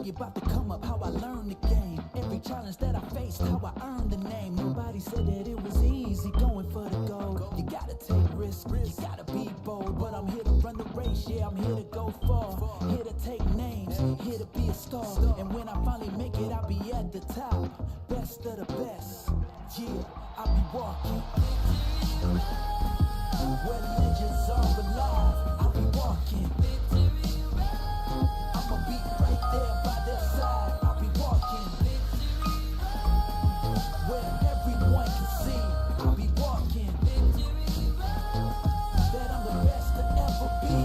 tell you about the come up, how I learned the game. Every challenge that I faced, how I earned the name. Nobody said that it was easy going for the gold. You gotta take risks, you gotta be bold. But I'm here to run the race, yeah, I'm here to go far. Here to take names, here to be a star. And when I finally make it, I'll be at the top. Best of the best, yeah, I'll be walking where legends are alive. I'll be walking, I'ma be right there by their side. I'll be walking where everyone can see. I'll be walking that I'm the best to ever be.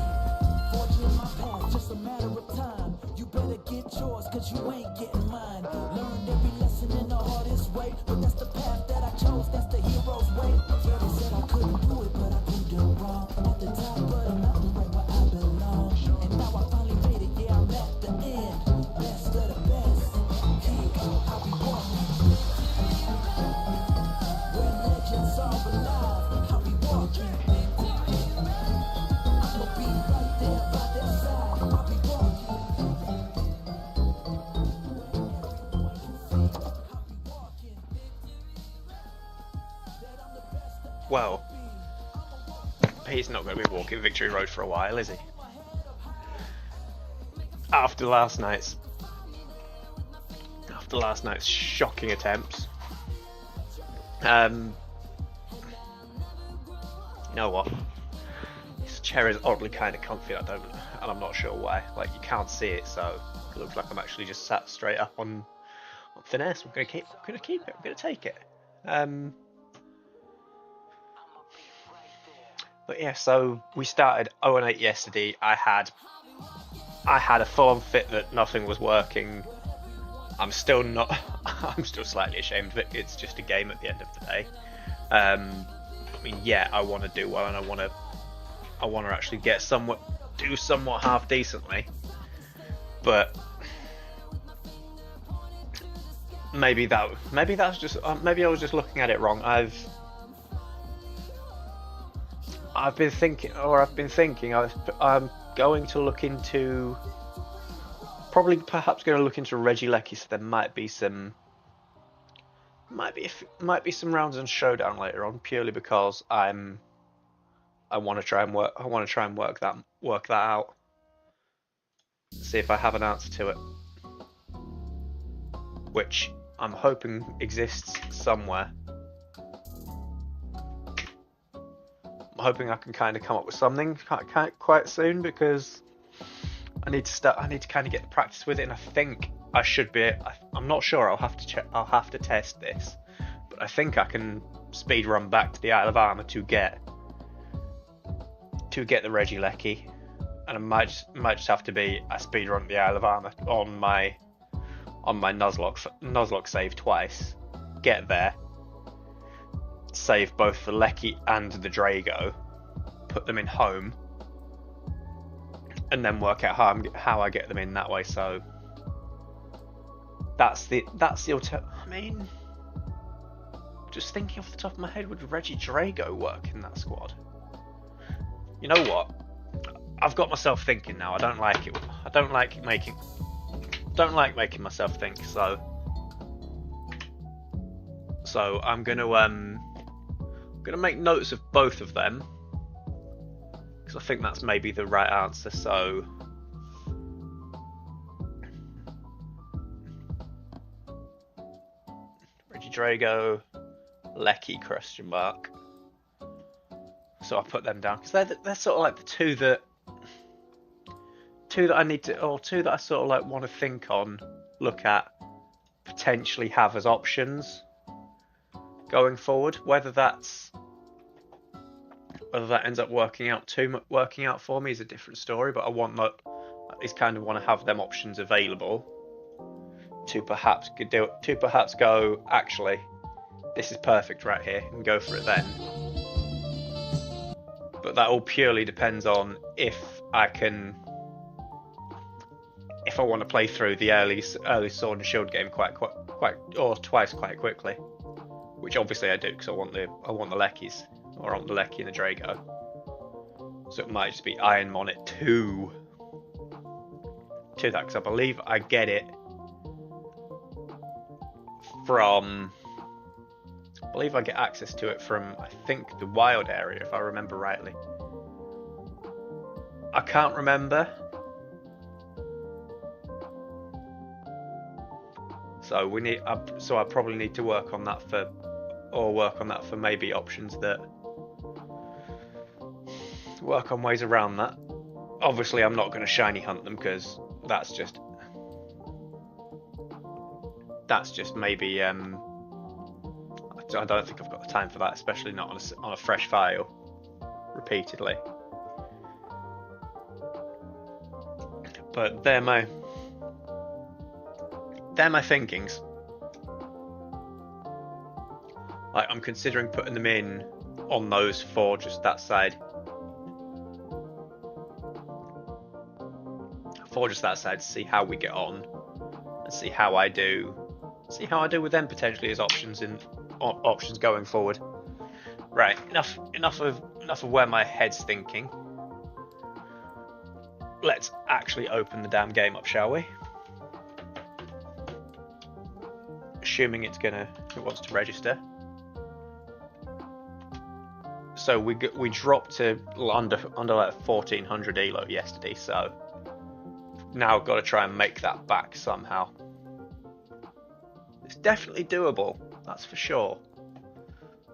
Forging my path, just a matter of time. You better get yours, cause you ain't getting mine. Learned every lesson in the hardest way, but that's the path that I chose, that's the hero's way. Yeah, they said I couldn't do it, but I proved them wrong. At the top of the mountain, right where I belong. And now I finally made it, yeah, I'm at the end. Best of the best, yeah, I'll be walking where legends are alive. I'll be walking, I'ma be right there by their side. I'll be walking. Well, he's not going to be walking Victory Road for a while, is he? After last night's shocking attempts. You know what? This chair is oddly kind of comfy. And I'm not sure why. Like, you can't see it, so it looks like I'm actually just sat straight up on finesse. I'm gonna keep it. I'm gonna take it. But yeah, so we started 0-8 yesterday. I had a full-on fit that nothing was working. I'm still not. I'm still slightly ashamed of it. It's just a game at the end of the day. I mean, yeah, I want to do well, and I want to actually do somewhat half decently. But maybe that's just maybe I was just looking at it wrong. I'm thinking I'm going to look into perhaps going to look into Reggie Lecky, so there might be some rounds on Showdown later on, purely because I want to try and work that out. See if I have an answer to it, which I'm hoping exists somewhere. I'm hoping I can kind of come up with something quite soon, because I need to kind of get the practice with it, and I think I should be. I'm not sure. I'll have to check. I'll have to test this, but I think I can speed run back to the Isle of Armor to get the Reggie Lecky, and I might just have to be a speed run the Isle of Armor on my Nuzlocke save twice. Get there, save both the Lecky and the Drago, put them in home, and then work out how I get them in that way. So that's the I mean, just thinking off the top of my head, would Reggie Drago work in that squad? You know what? I've got myself thinking now. I don't like it. I don't like making myself think. So I'm gonna make notes of both of them, because I think that's maybe the right answer. So Reggie Drago, Lecky ? So I put them down because they're sort of like the two that I need to, or two that I sort of like want to think on, look at, potentially have as options going forward. Whether that ends up working out for me is a different story, but I want at least kind of want to have them options available to perhaps go, actually, this is perfect right here, and go for it then. But that all purely depends on if I want to play through the early Sword and Shield game twice quite quickly, which obviously I do, because I want the Leckys, or I want the Lecky and the Drago. So it might just be Iron Mon it to that, because I believe I get it from. I believe I get access to it from, I think, the wild area, if I remember rightly. I can't remember. So I probably need to work on that for maybe options that work on ways around that. Obviously, I'm not going to shiny hunt them, because that's just maybe. I don't think I've got the time for that, especially not on a fresh file repeatedly. But they're my thinkings. Like, I'm considering putting them in on those for just that side. To see how we get on, and see how I do with them potentially as options going forward. Right, enough of where my head's thinking. Let's actually open the damn game up, shall we? Assuming it wants to register. So we dropped to under like 1400 elo yesterday, so now I've got to try and make that back somehow. It's definitely doable, that's for sure.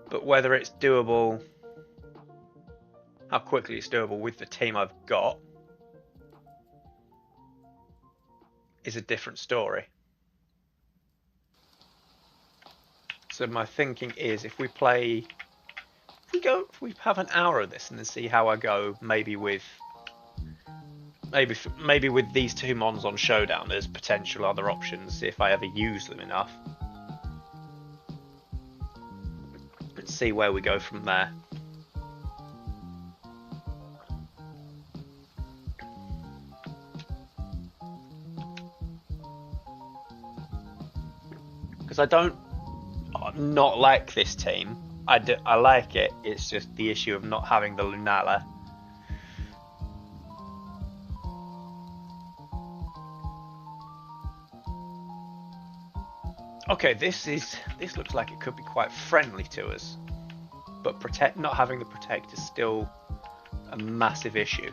But whether it's doable, how quickly it's doable with the team I've got, is a different story. So my thinking is, if we have an hour of this and then see how I go, maybe with these two mons on Showdown, there's potential other options if I ever use them enough. And see where we go from there. Because I don't not like this team. I like it. It's just the issue of not having the Lunala. Okay, this looks like it could be quite friendly to us, but not having the protect is still a massive issue,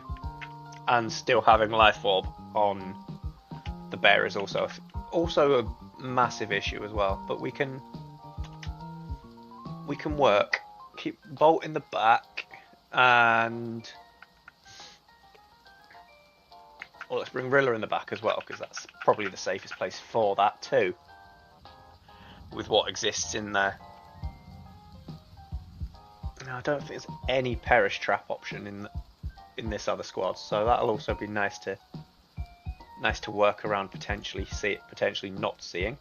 and still having Life Orb on the bear is also a massive issue as well. But we can work. Keep Bolt in the back, and let's bring Rilla in the back as well, because that's probably the safest place for that too, with what exists in there. No, I don't think there's any Perish Trap option in this other squad, so that'll also be nice to work around, potentially not seeing,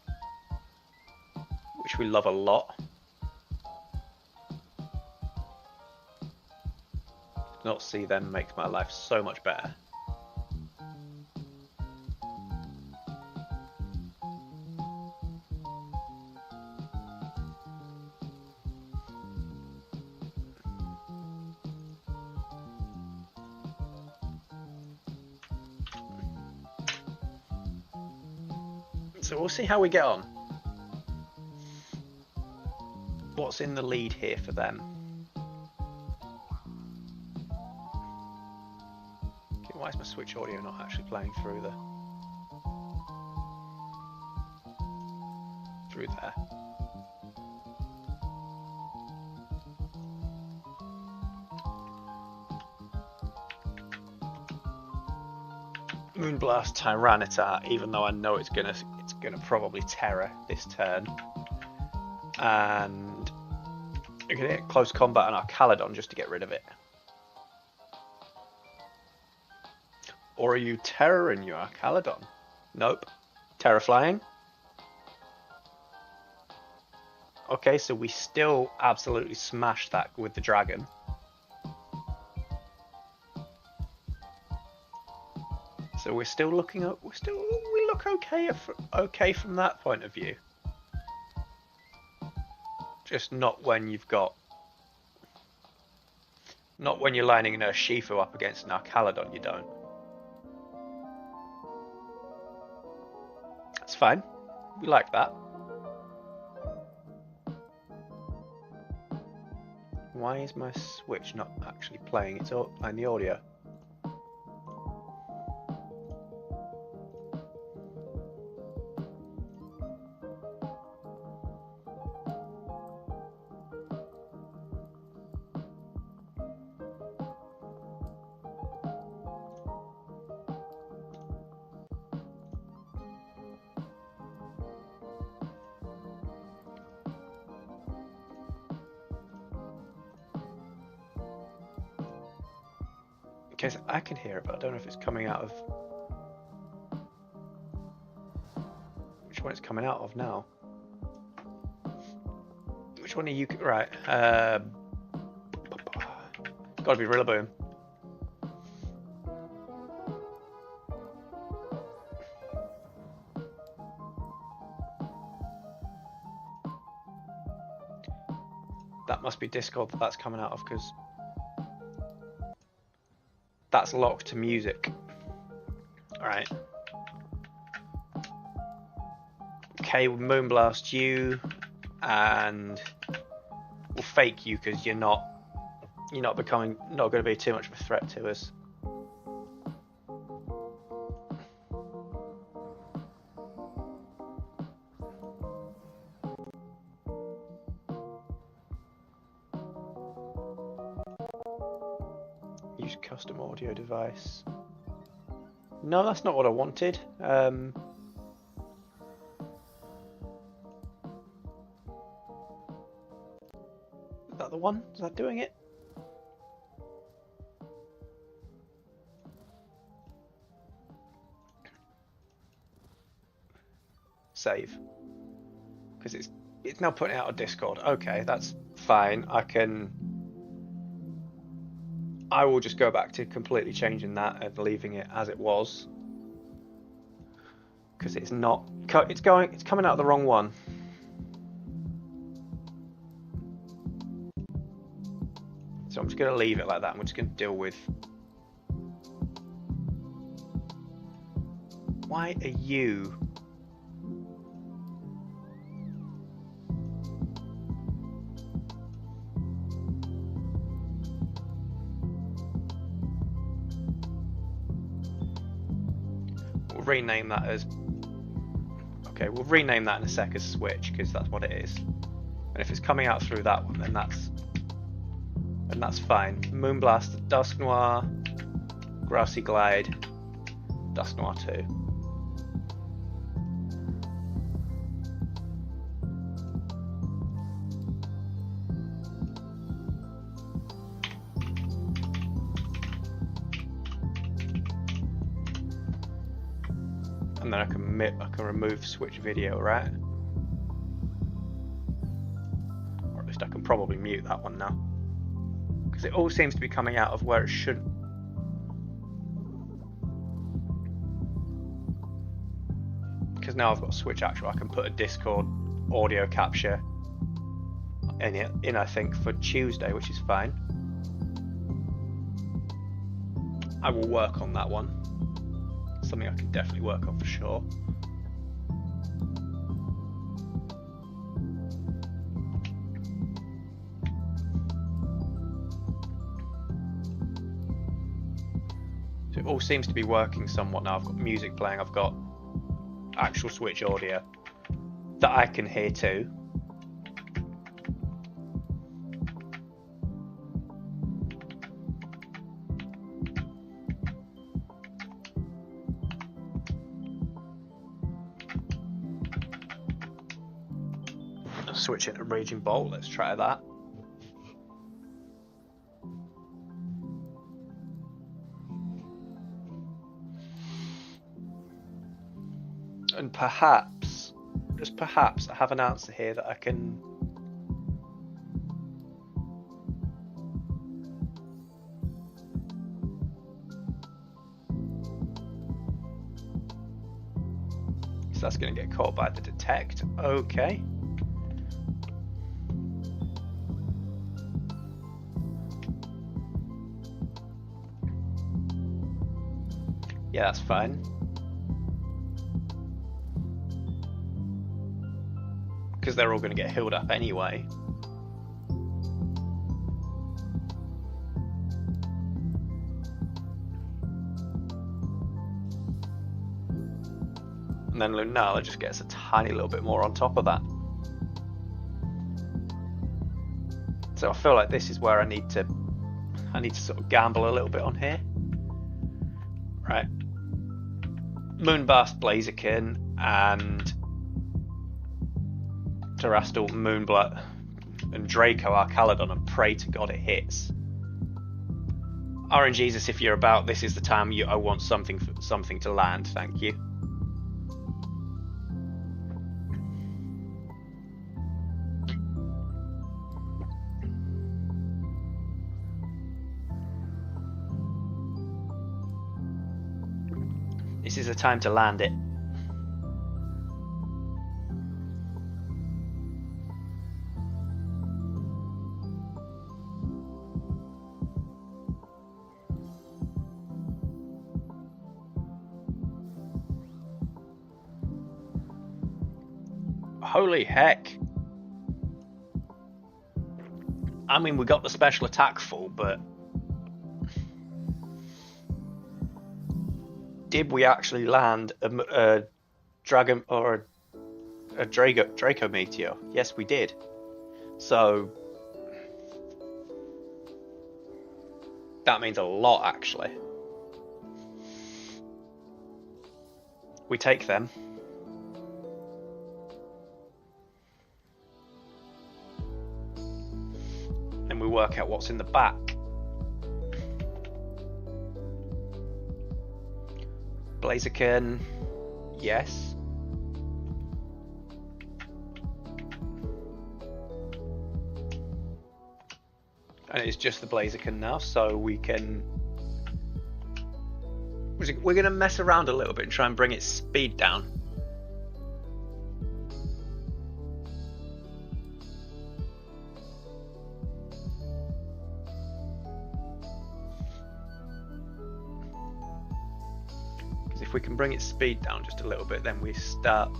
which we love a lot. Not see them makes my life so much better. So we'll see how we get on. What's in the lead here for them? Okay, why is my Switch audio not actually playing through there? Moonblast Tyranitar, even though I know it's gonna probably Terror this turn, and I'm gonna get close combat on our Caledon just to get rid of it. Or are you Terror in your Caledon? Nope. Terror flying. Okay, so we still absolutely smashed that with the dragon. So we're still looking up. We look okay from that point of view. Just not when you've got, not when you're lining an Urshifu up against an Arcaladon. You don't. That's fine. We like that. Why is my Switch not actually playing? It's all playing the audio. Because I can hear it, but I don't know if it's coming out of... Which one it's coming out of now? Which one are you... Right. Gotta be Rillaboom. That must be Discord that's coming out of, because... That's locked to music. Alright. Okay, we'll Moonblast you, and we'll fake you because you're not going to be too much of a threat to us. Use custom audio device. No, that's not what I wanted. that the one? Is that doing it? Save. Because it's now putting out a Discord. Okay, that's fine. I will just go back to completely changing that and leaving it as it was. Because it's not, it's coming out of the wrong one. So I'm just going to leave it like that. I'm just going to deal with. Why are you? We'll rename that as. Okay, we'll rename that in a sec as switch because that's what it is. And if it's coming out through that one, then that's fine. Moonblast, Dusk Noir, Grassy Glide, Dusk Noir 2. And then I can remove switch video, right? Or at least I can probably mute that one now. Because it all seems to be coming out of where it shouldn't. Because now I've got switch actual, I can put a Discord audio capture in I think for Tuesday, which is fine. I will work on that one. Something I can definitely work on for sure. So it all seems to be working somewhat now. I've got music playing, I've got actual switch audio that I can hear too. Switch it to Raging Bolt, let's try that. And perhaps, just perhaps, I have an answer here that I can. So that's going to get caught by the detect. Okay. Yeah, that's fine. Because they're all going to get healed up anyway. And then Lunala just gets a tiny little bit more on top of that. So I feel like this is where I need to sort of gamble a little bit on here. Right. Moonblast Blaziken and Terastal Moonblood and Draco Arcaladon and pray to God it hits. RNGesus, if you're about, this is the time I want something to land, thank you. This is the time to land it. Holy heck. I mean, we got the special attack full, but did we actually land a dragon or a Draco Meteor? Yes, we did. So that means a lot, actually. We take them. we work out what's in the back. Blaziken, yes. And it's just the Blaziken now, so we can... We're going to mess around a little bit and try and bring its speed down. Because if we can bring its speed down just a little bit, then we start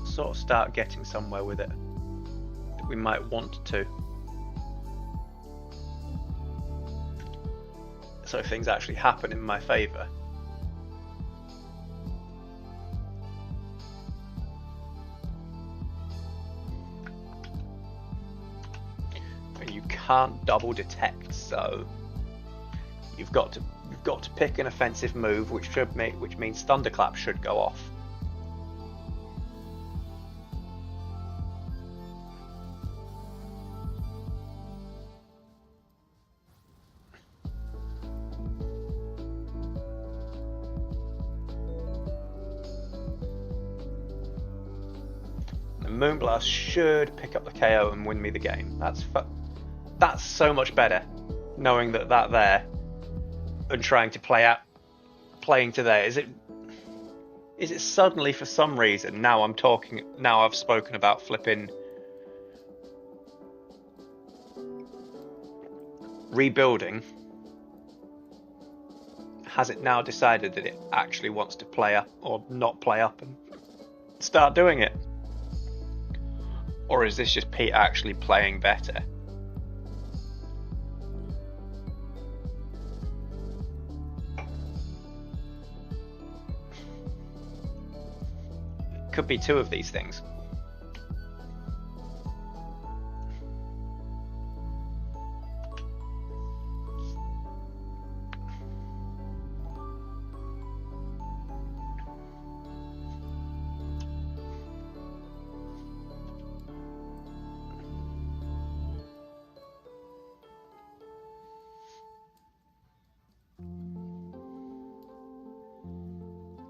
getting somewhere with it that we might want to. So things actually happen in my favour. And you can't double detect, so you've got to pick an offensive move, which means Thunderclap should go off. Moonblast should pick up the KO and win me the game. That's so much better, knowing that there and trying to playing to there. Is it suddenly for some reason now I've spoken about flipping rebuilding? Has it now decided that it actually wants to play up or not play up and start doing it? Or is this just Pete actually playing better? Could be two of these things.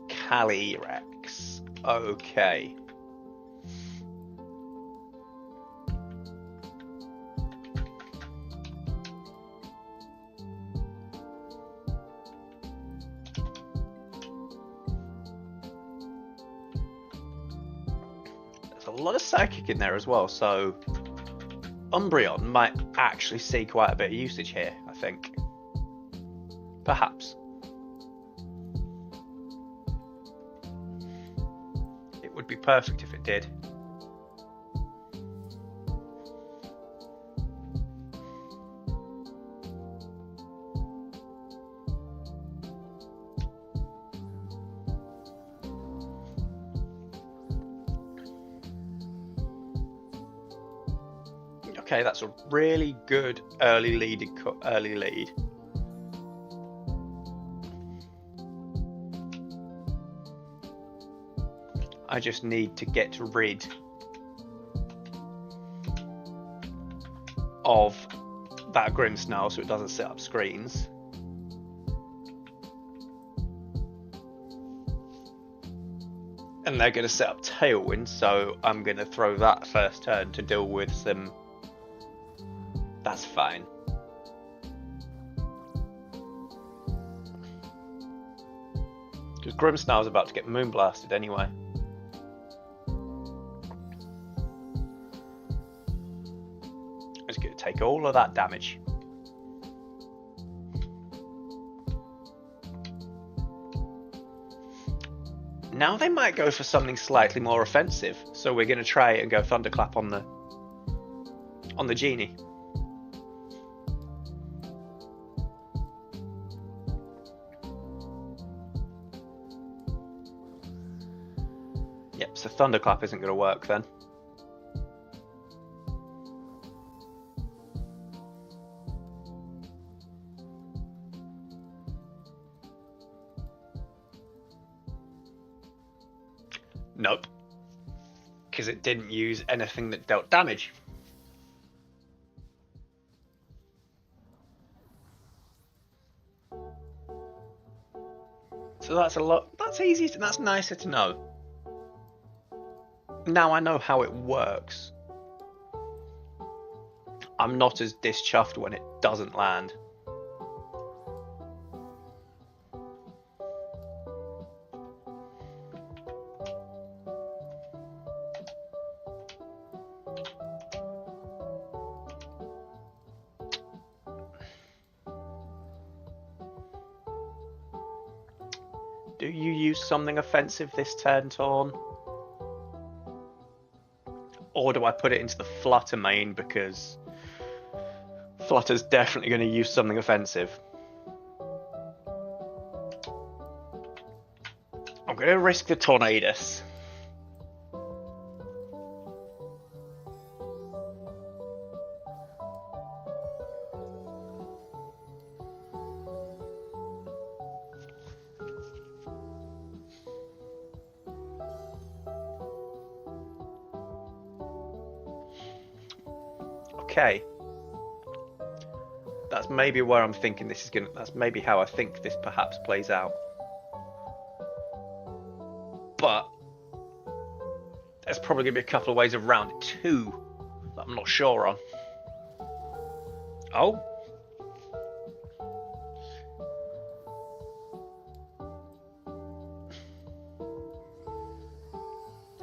Calyrex. Okay. There's a lot of psychic in there as well, so Umbreon might actually see quite a bit of usage here, I think. Perhaps. It would be perfect if it did. Okay, that's a really good early lead. I just need to get rid of that Grimmsnarl so it doesn't set up screens. And they're going to set up Tailwind, so I'm going to throw that first turn to deal with some... That's fine. Because Grimmsnarl's about to get Moonblasted anyway. It's going to take all of that damage. Now they might go for something slightly more offensive, so we're going to try and go Thunderclap on the Genie. Yep, so Thunderclap isn't going to work then. Nope, because it didn't use anything that dealt damage. So that's a lot. That's easy. That's nicer to know. Now I know how it works. I'm not as dischuffed when it doesn't land. Do you use something offensive this turn, Torn? Or do I put it into the Flutter main because Flutter's definitely going to use something offensive? I'm going to risk the Tornadus. Okay. That's maybe where I'm thinking this is gonna. That's maybe how I think this perhaps plays out. But there's probably gonna be a couple of ways around it too that I'm not sure on. Oh.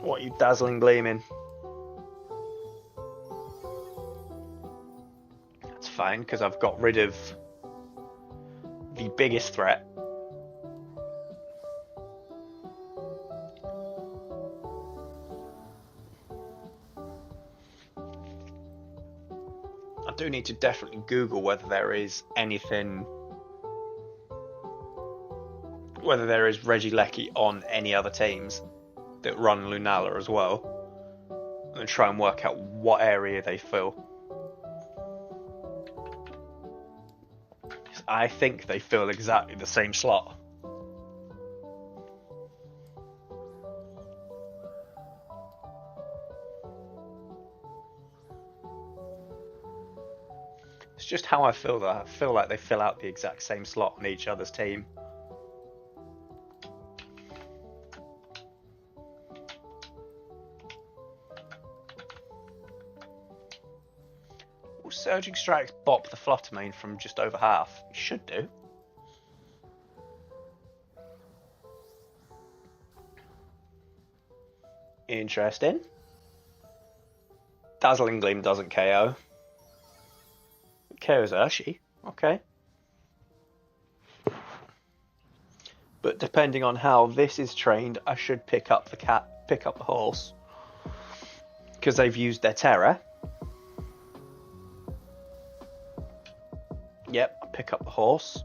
What are you dazzling gleaming? That's fine, because I've got rid of the biggest threat. I do need to definitely Google whether there is anything, whether there is Regieleki on any other teams that run Lunala as well, and try and work out what area they fill. I think they fill exactly the same slot. It's just how I feel that I feel like they fill out the exact same slot on each other's team. Will Surging Strikes bop the Flutter main from just over half? It should do. Interesting. Dazzling Gleam doesn't KO. It KOs Urshi. Okay. But depending on how this is trained, I should pick up the horse. Because they've used their terror. Yep, I pick up the horse.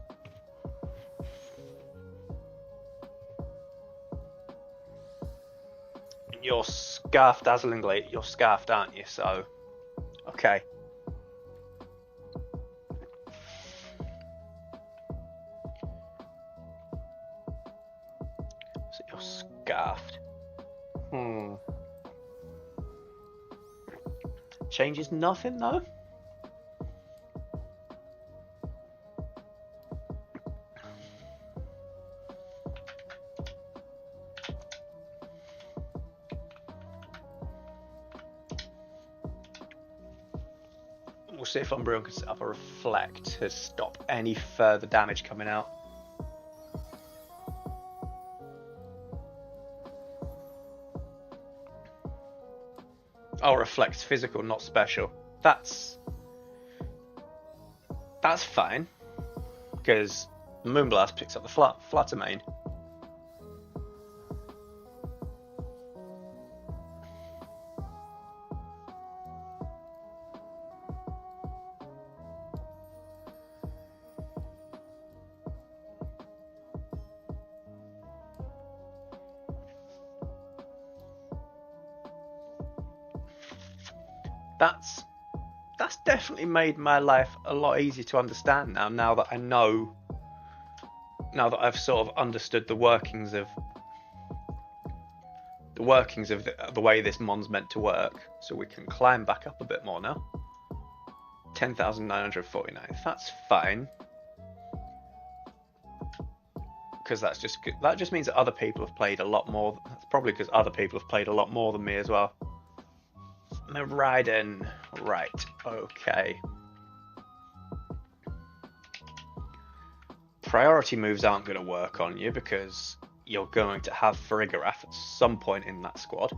And you're scarfed, dazzlingly. You're scarfed, aren't you? So, okay. So you're scarfed. Changes nothing though. We'll see if Umbreon can set up a Reflect to stop any further damage coming out. Oh, Reflect's physical, not special. That's fine, because Moonblast picks up the Flutter main. That's definitely made my life a lot easier to understand now that I know, now that I've sort of understood the workings of the way this mon's meant to work. So we can climb back up a bit more now. 10,949, that's fine. because that just means that other people have played a lot more. That's probably because other people have played a lot more than me as well. Raiden, right? Okay. Priority moves aren't going to work on you because you're going to have Farigiraf at some point in that squad.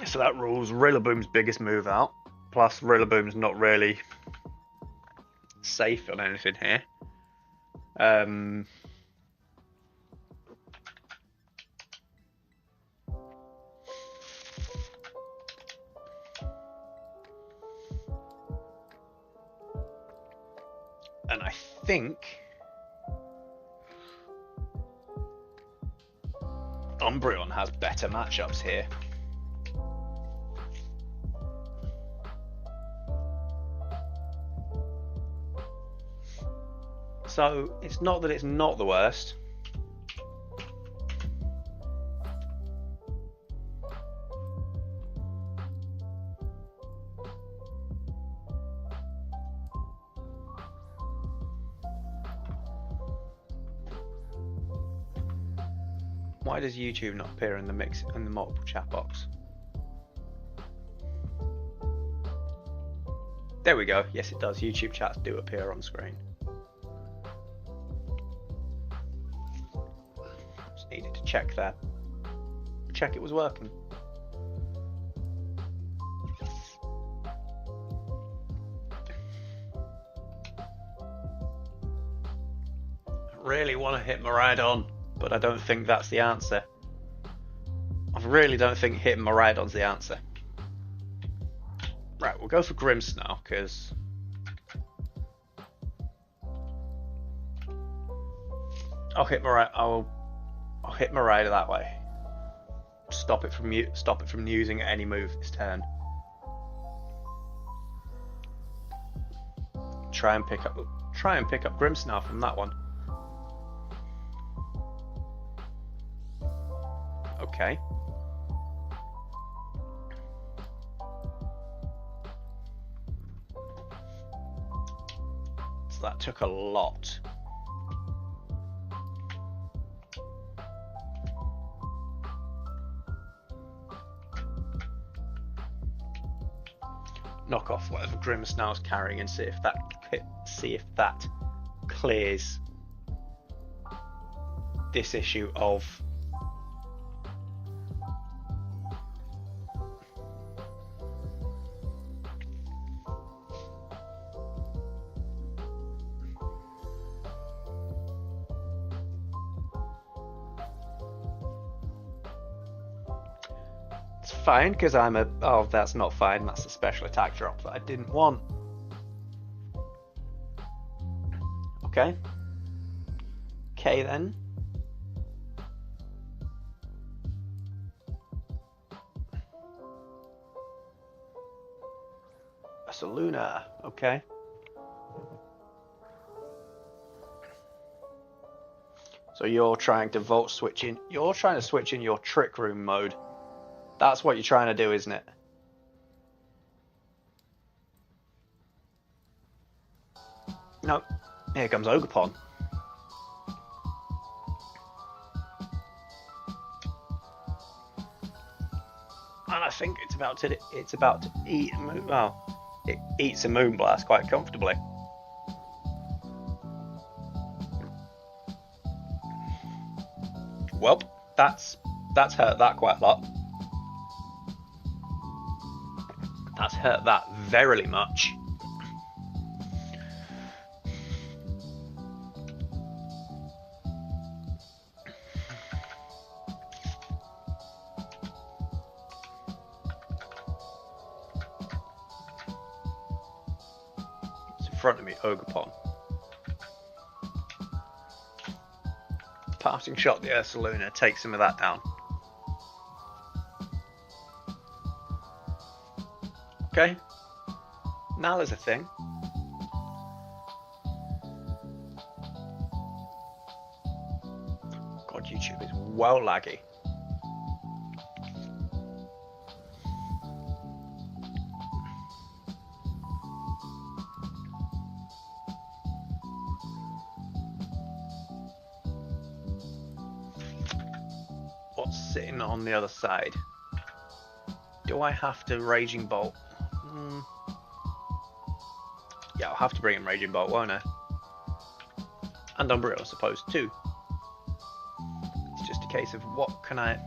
So that rules Rillaboom's biggest move out. Plus, Rillaboom's not really safe on anything here. And I think Umbreon has better matchups here. So it's not that it's not the worst. Why does YouTube not appear in the multiple chat box? There we go. Yes, it does. YouTube chats do appear on screen. Just needed to check that. Check it was working. I really want to hit Miraidon, but I don't think that's the answer. I really don't think hitting Miraidon's the answer. Right, we'll go for Grimmsnarl, because I'll hit Miraidon that way. Stop it from using any move this turn. Try and pick up Grimmsnarl from that one. Okay. So that took a lot. Knock off whatever Grimmsnarl's carrying and see if that clears this issue of fine, because I'm a... Oh, that's not fine. That's a special attack drop that I didn't want. Okay. Okay, then. A Saluna. Okay. So you're trying to volt switch in... You're trying to switch in your Trick Room mode. That's what you're trying to do, isn't it? No. Here comes Ogerpon. And I think it's about to eat a moon. Well, it eats a Moonblast quite comfortably. Well, that's hurt that quite a lot. That's hurt that verily much. It's in front of me, Ogerpon. Parting shot the Ursaluna, take some of that down. Okay, now there's a thing. God, YouTube is well laggy. sitting on the other side. Do I have to Raging Bolt? Yeah, I'll have to bring in Raging Bolt, won't I? And Umbreon, I suppose, too. It's just a case of what can I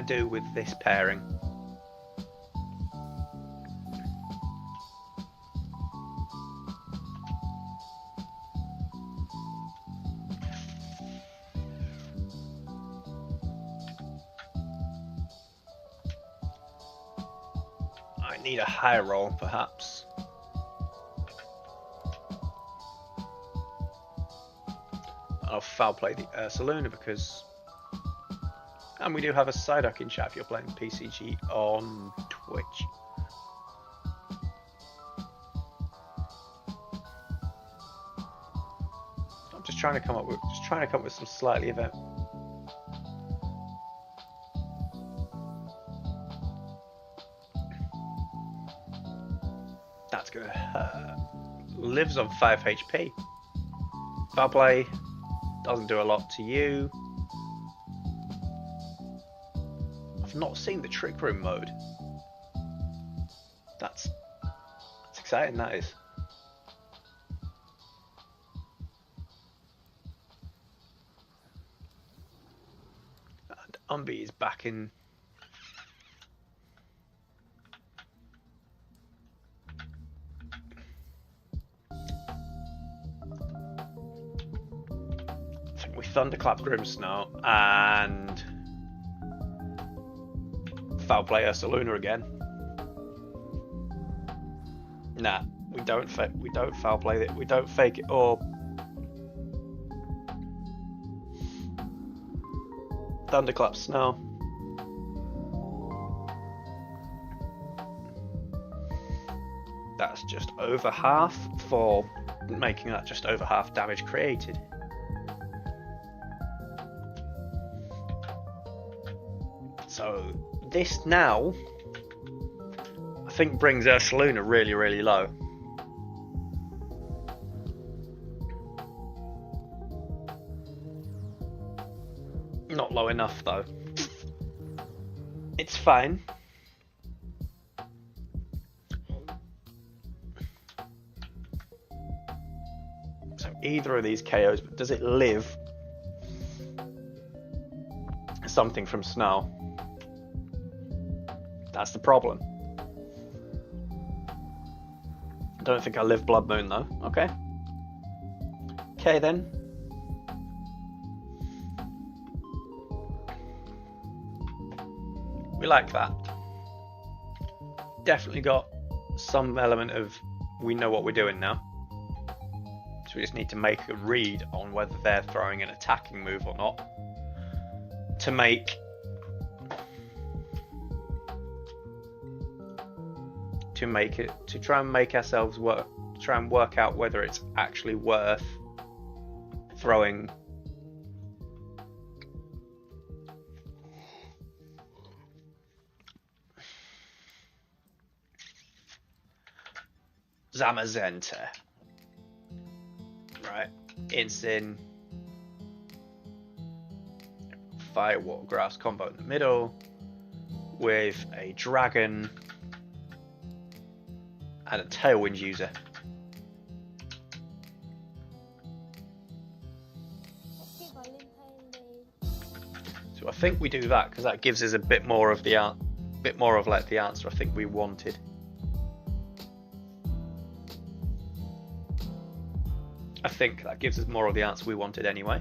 do with this pairing? I need a higher roll, perhaps. I'll foul play the Ursaluna because... And we do have a Psyduck in chat if you're playing PCG on Twitch. I'm just trying to come up with some slightly event. That's gonna hurt. Lives on 5 HP. Foul play doesn't do a lot to you. I've not seen the Trick Room mode. That's exciting, that is. And Umbi is back in. I think we Thunderclap Grimmsnarl and foul play Ursaluna again. Nah, we don't foul play it. We don't fake it or Thunderclap Snow. That's just over half for making that just over half damage created. So this now, I think, brings Ursaluna really, really low. Not low enough though. It's fine. So either of these KOs, but does it live something from Snow? That's the problem. I don't think I live Blood Moon though. Okay. Okay then. We like that. Definitely got some element of we know what we're doing now. So we just need to make a read on whether they're throwing an attacking move or not. To try and make ourselves work out whether it's actually worth throwing Zamazenta. Right, it's in Fire, Water, Grass combo in the middle with a dragon and a Tailwind user. So I think we do that because that gives us a bit more of the answer I think we wanted. I think that gives us more of the answer we wanted anyway.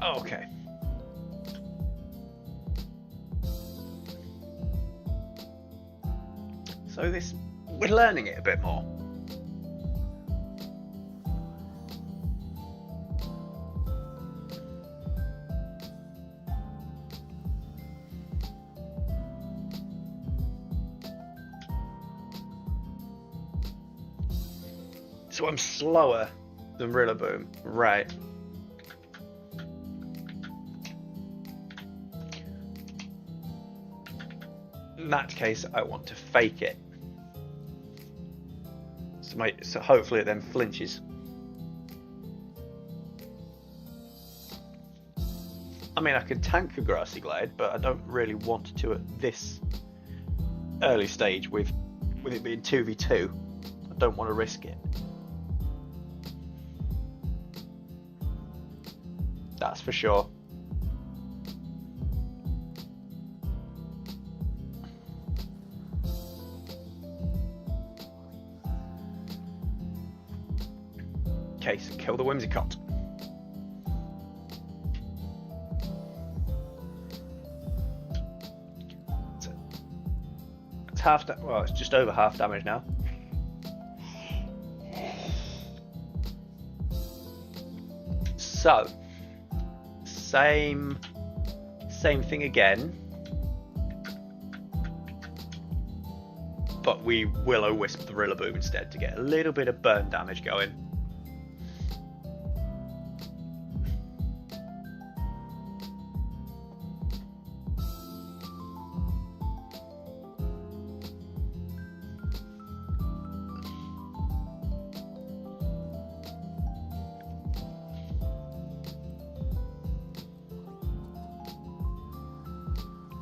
Okay. So we're learning it a bit more. So I'm slower than Rillaboom. Right. In that case, I want to fake it. So hopefully it then flinches. I mean, I could tank a Grassy Glide, but I don't really want to at this early stage with it being 2v2. I don't want to risk it. That's for sure. Okay, so kill the Whimsicott. It's half. Well, it's just over half damage now. So, same thing again, but we Will-O-Wisp the Rillaboom instead to get a little bit of burn damage going.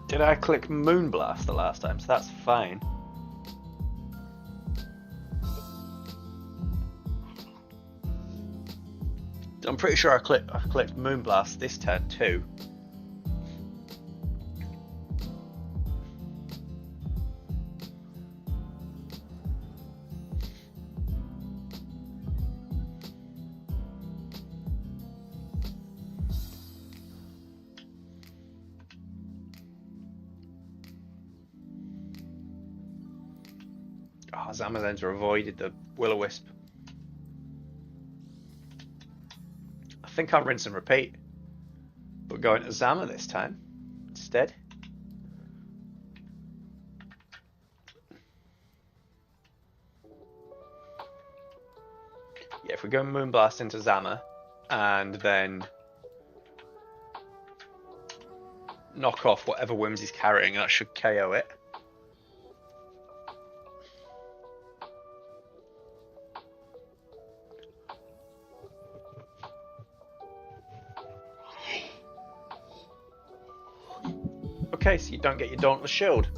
Did I click Moonblast the last time? So that's fine. I'm pretty sure I clicked Moonblast this turn too. Oh, Zamazenta avoided the Will-O-Wisp. I think I'll rinse and repeat, but going to Zama this time instead. Yeah, if we go Moonblast into Zama and then knock off whatever Whimsy's carrying, that should KO it. Okay, so you don't get your Dauntless Shield.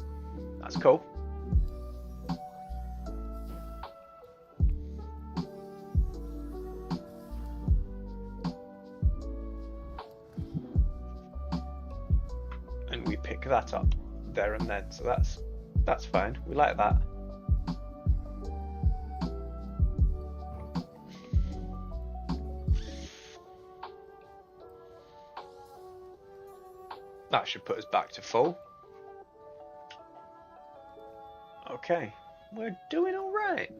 That's cool. And we pick that up there and then, so that's fine. We like that. That should put us back to full. Okay, we're doing all right.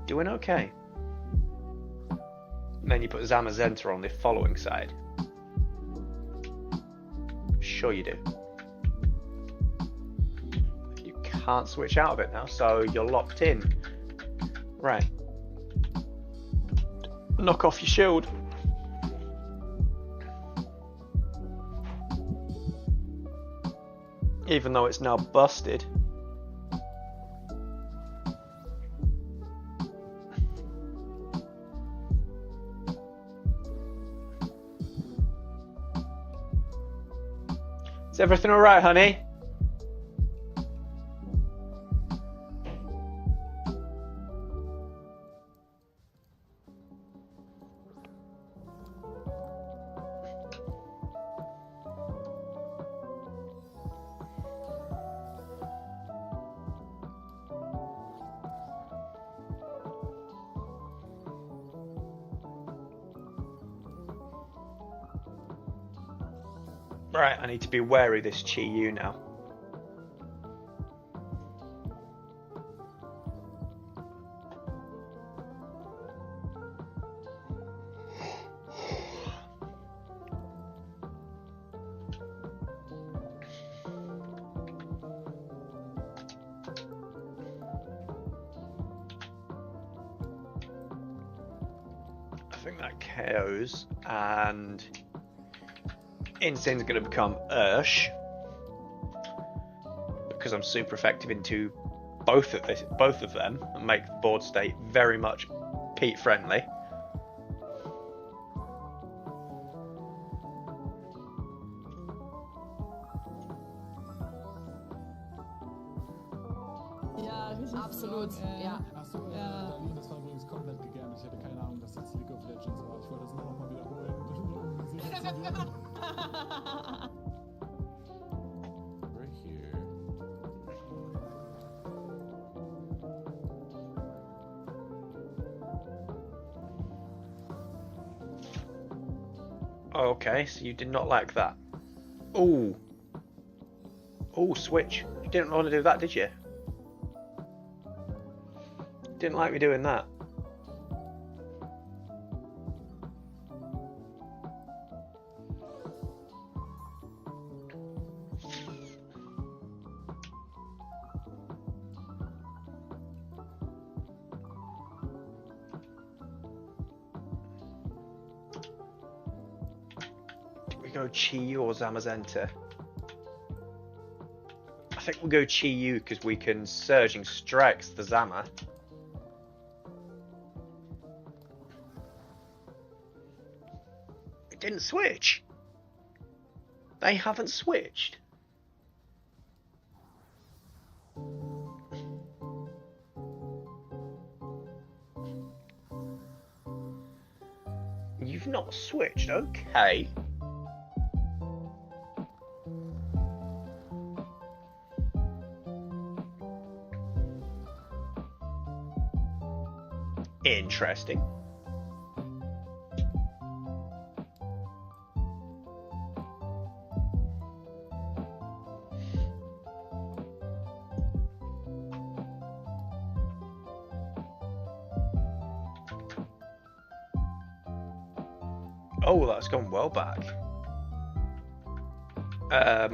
Doing okay. And then you put Zamazenta on the following side. Sure you do. You can't switch out of it now, so you're locked in. Right. Knock off your shield. Even though it's now busted. Is everything alright, honey? Right, I need to be wary of this Chi-Yu now. think that KOs, and Insane's going to become Ursh because I'm super effective into both of them and make the board state very much Pete friendly. Ja, richtig. Absolut, strong, ja. Achso, Ja. Berlin, das war übrigens komplett gegärt. Ich hatte keine Ahnung, dass das League of Legends war. Ich wollte das nur noch mal wiederholen. Um sicher zu gehen. We're here. Okay, so you did not like that. Oh. Oh, switch. You didn't want to do that, did you? Didn't like me doing that. We go Chi or Zamazenta. I think we'll go Chi Yu because we can Surging Strikes the Zama. It didn't switch. They haven't switched. You've not switched, okay. Interesting. Oh, that's gone well back. I've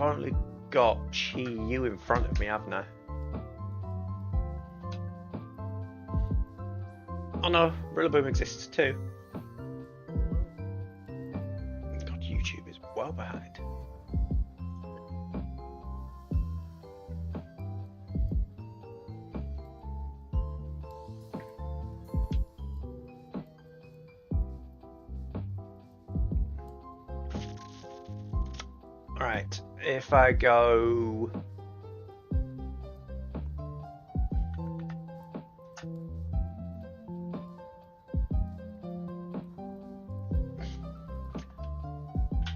only got Chi Yu in front of me, haven't I? Oh no, Rillaboom exists too. God, YouTube is well behind. Alright, if I go...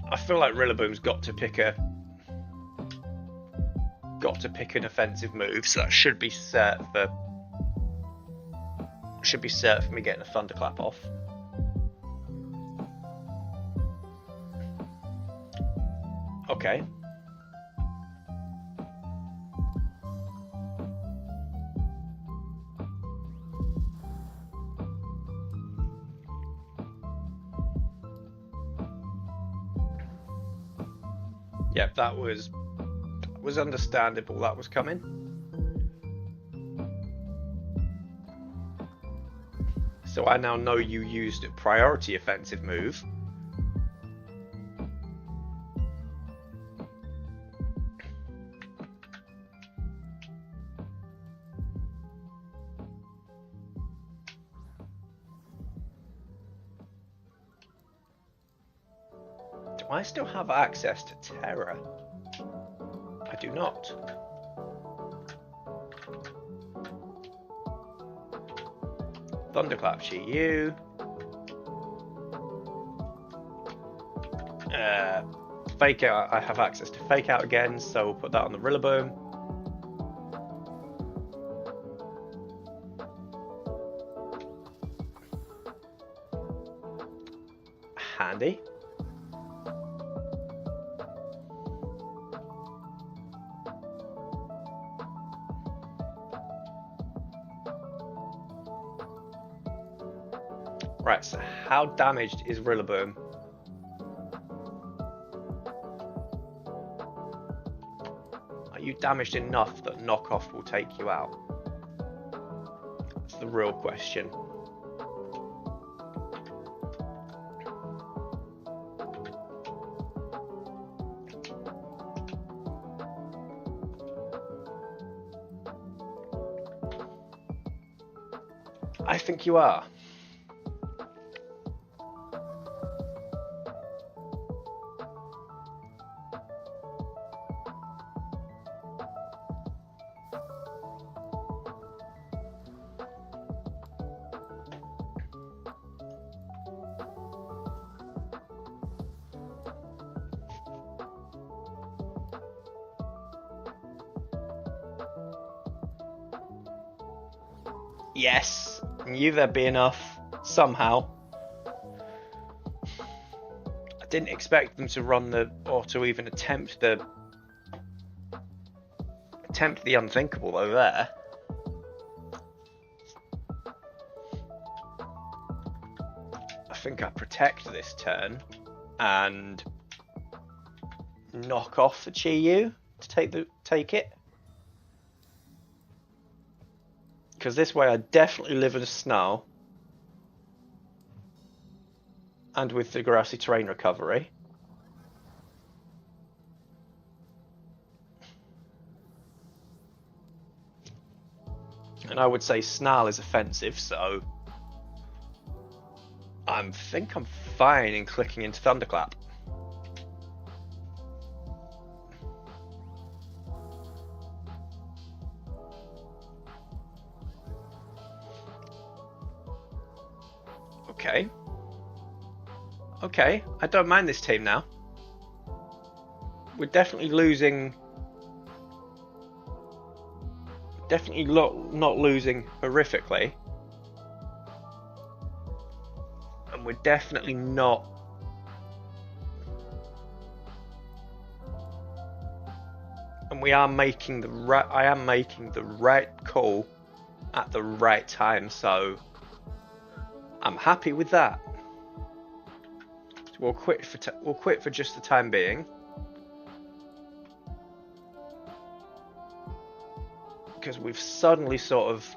I feel like Rillaboom's got to pick an offensive move, so that should be set for me getting a Thunderclap off. Okay. Yep, that was understandable. That was coming. So I now know you used a priority offensive move. Do I still have access to Terra? I do not. Thunderclap Chi Yu. Fake Out, I have access to Fake Out again, so we'll put that on the Rillaboom. Handy. Right, so how damaged is Rillaboom? Are you damaged enough that knockoff will take you out? That's the real question. I think you are. Yes, knew there'd be enough somehow. I didn't expect them to run or to even attempt the unthinkable though there. I think I protect this turn and knock off the Chi-Yu to take it. Because this way I definitely live in the snow. And with the grassy terrain recovery. And I would say Snarl is offensive, so I think I'm fine in clicking into Thunderclap. Okay, I don't mind this team now. We're definitely losing. Definitely not losing horrifically. And we're definitely not. And we are making the right. I am making the right call at the right time, so I'm happy with that. We'll quit for just the time being, because we've suddenly I've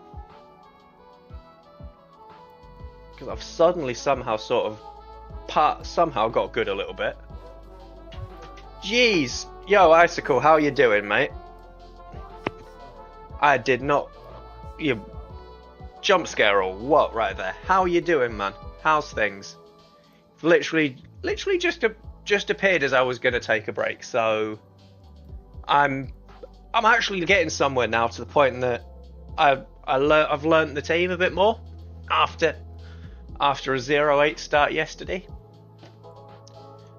suddenly somehow got good a little bit. Jeez, yo Icicle, how you doing, mate? I did not. You jump scare or what right there? How you doing, man? How's things? Literally just appeared as I was going to take a break, so I'm actually getting somewhere now, to the point that I've learnt the team a bit more after a 0-8 start yesterday.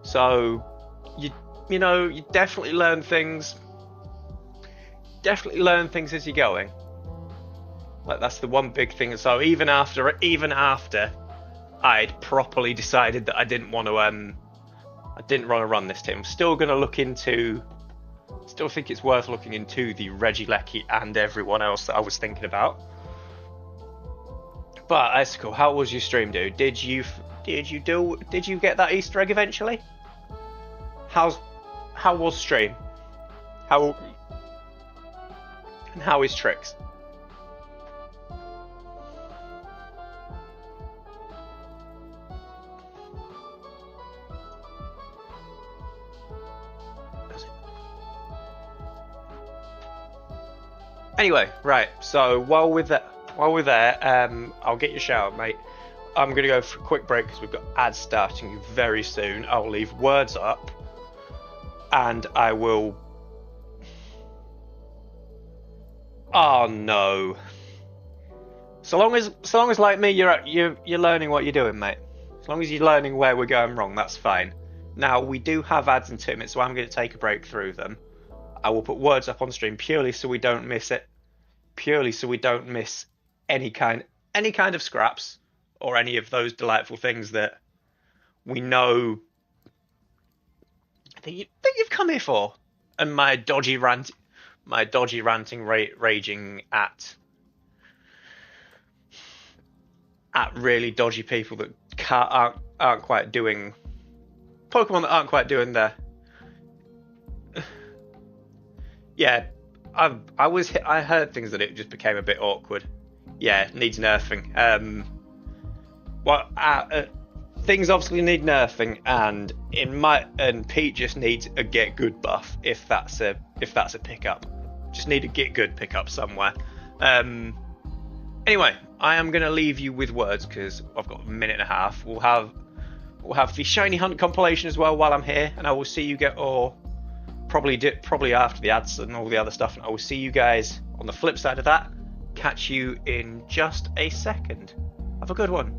So you know you definitely learn things as you're going. Like, that's the one big thing. So even after I'd properly decided that I didn't want to run this team, I'm still going to look into. Still think it's worth looking into the Regieleki and everyone else that I was thinking about. But Icicle, how was your stream, dude? Did you get that Easter egg eventually? How was stream? How is Tricks? Anyway, right. So while we're there, I'll get your shower, mate. I'm gonna go for a quick break because we've got ads starting very soon. I'll leave words up, and I will. Oh no! So long as like me, you're learning what you're doing, mate. As long as you're learning where we're going wrong, that's fine. Now we do have ads in 2 minutes, so I'm going to take a break through them. I will put words up on stream purely so we don't miss it. Purely so we don't miss any kind of scraps or any of those delightful things that we know that you've come here for. And my dodgy ranting, raging at really dodgy people that aren't quite doing Pokemon that aren't quite doing their. Yeah, I heard things that it just became a bit awkward. Yeah, needs nerfing. Things obviously need nerfing, and Pete just needs a get good buff if that's a pickup. Just need a get good pickup somewhere. Anyway, I am going to leave you with words because I've got a minute and a half. We'll have the Shiny Hunt compilation as well while I'm here, and I will see you get probably after the ads and all the other stuff. And I will see you guys on the flip side of that. Catch you in just a second. Have a good one.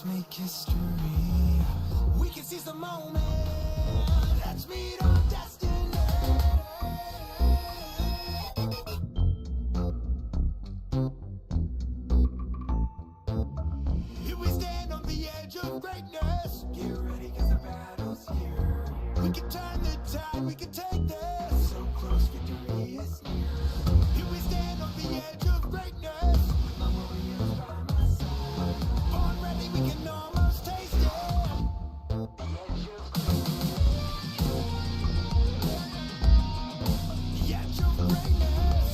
Let's make history. We can seize the moment. Let's meet our destiny. Here we stand on the edge of greatness. Get ready, cause the battle's here. We can turn the tide, we can take this. So close, victory is near. Here we stand on the edge of greatness. With my warriors by my side. Born ready, we can almost taste it. The edge of greatness. The edge of greatness.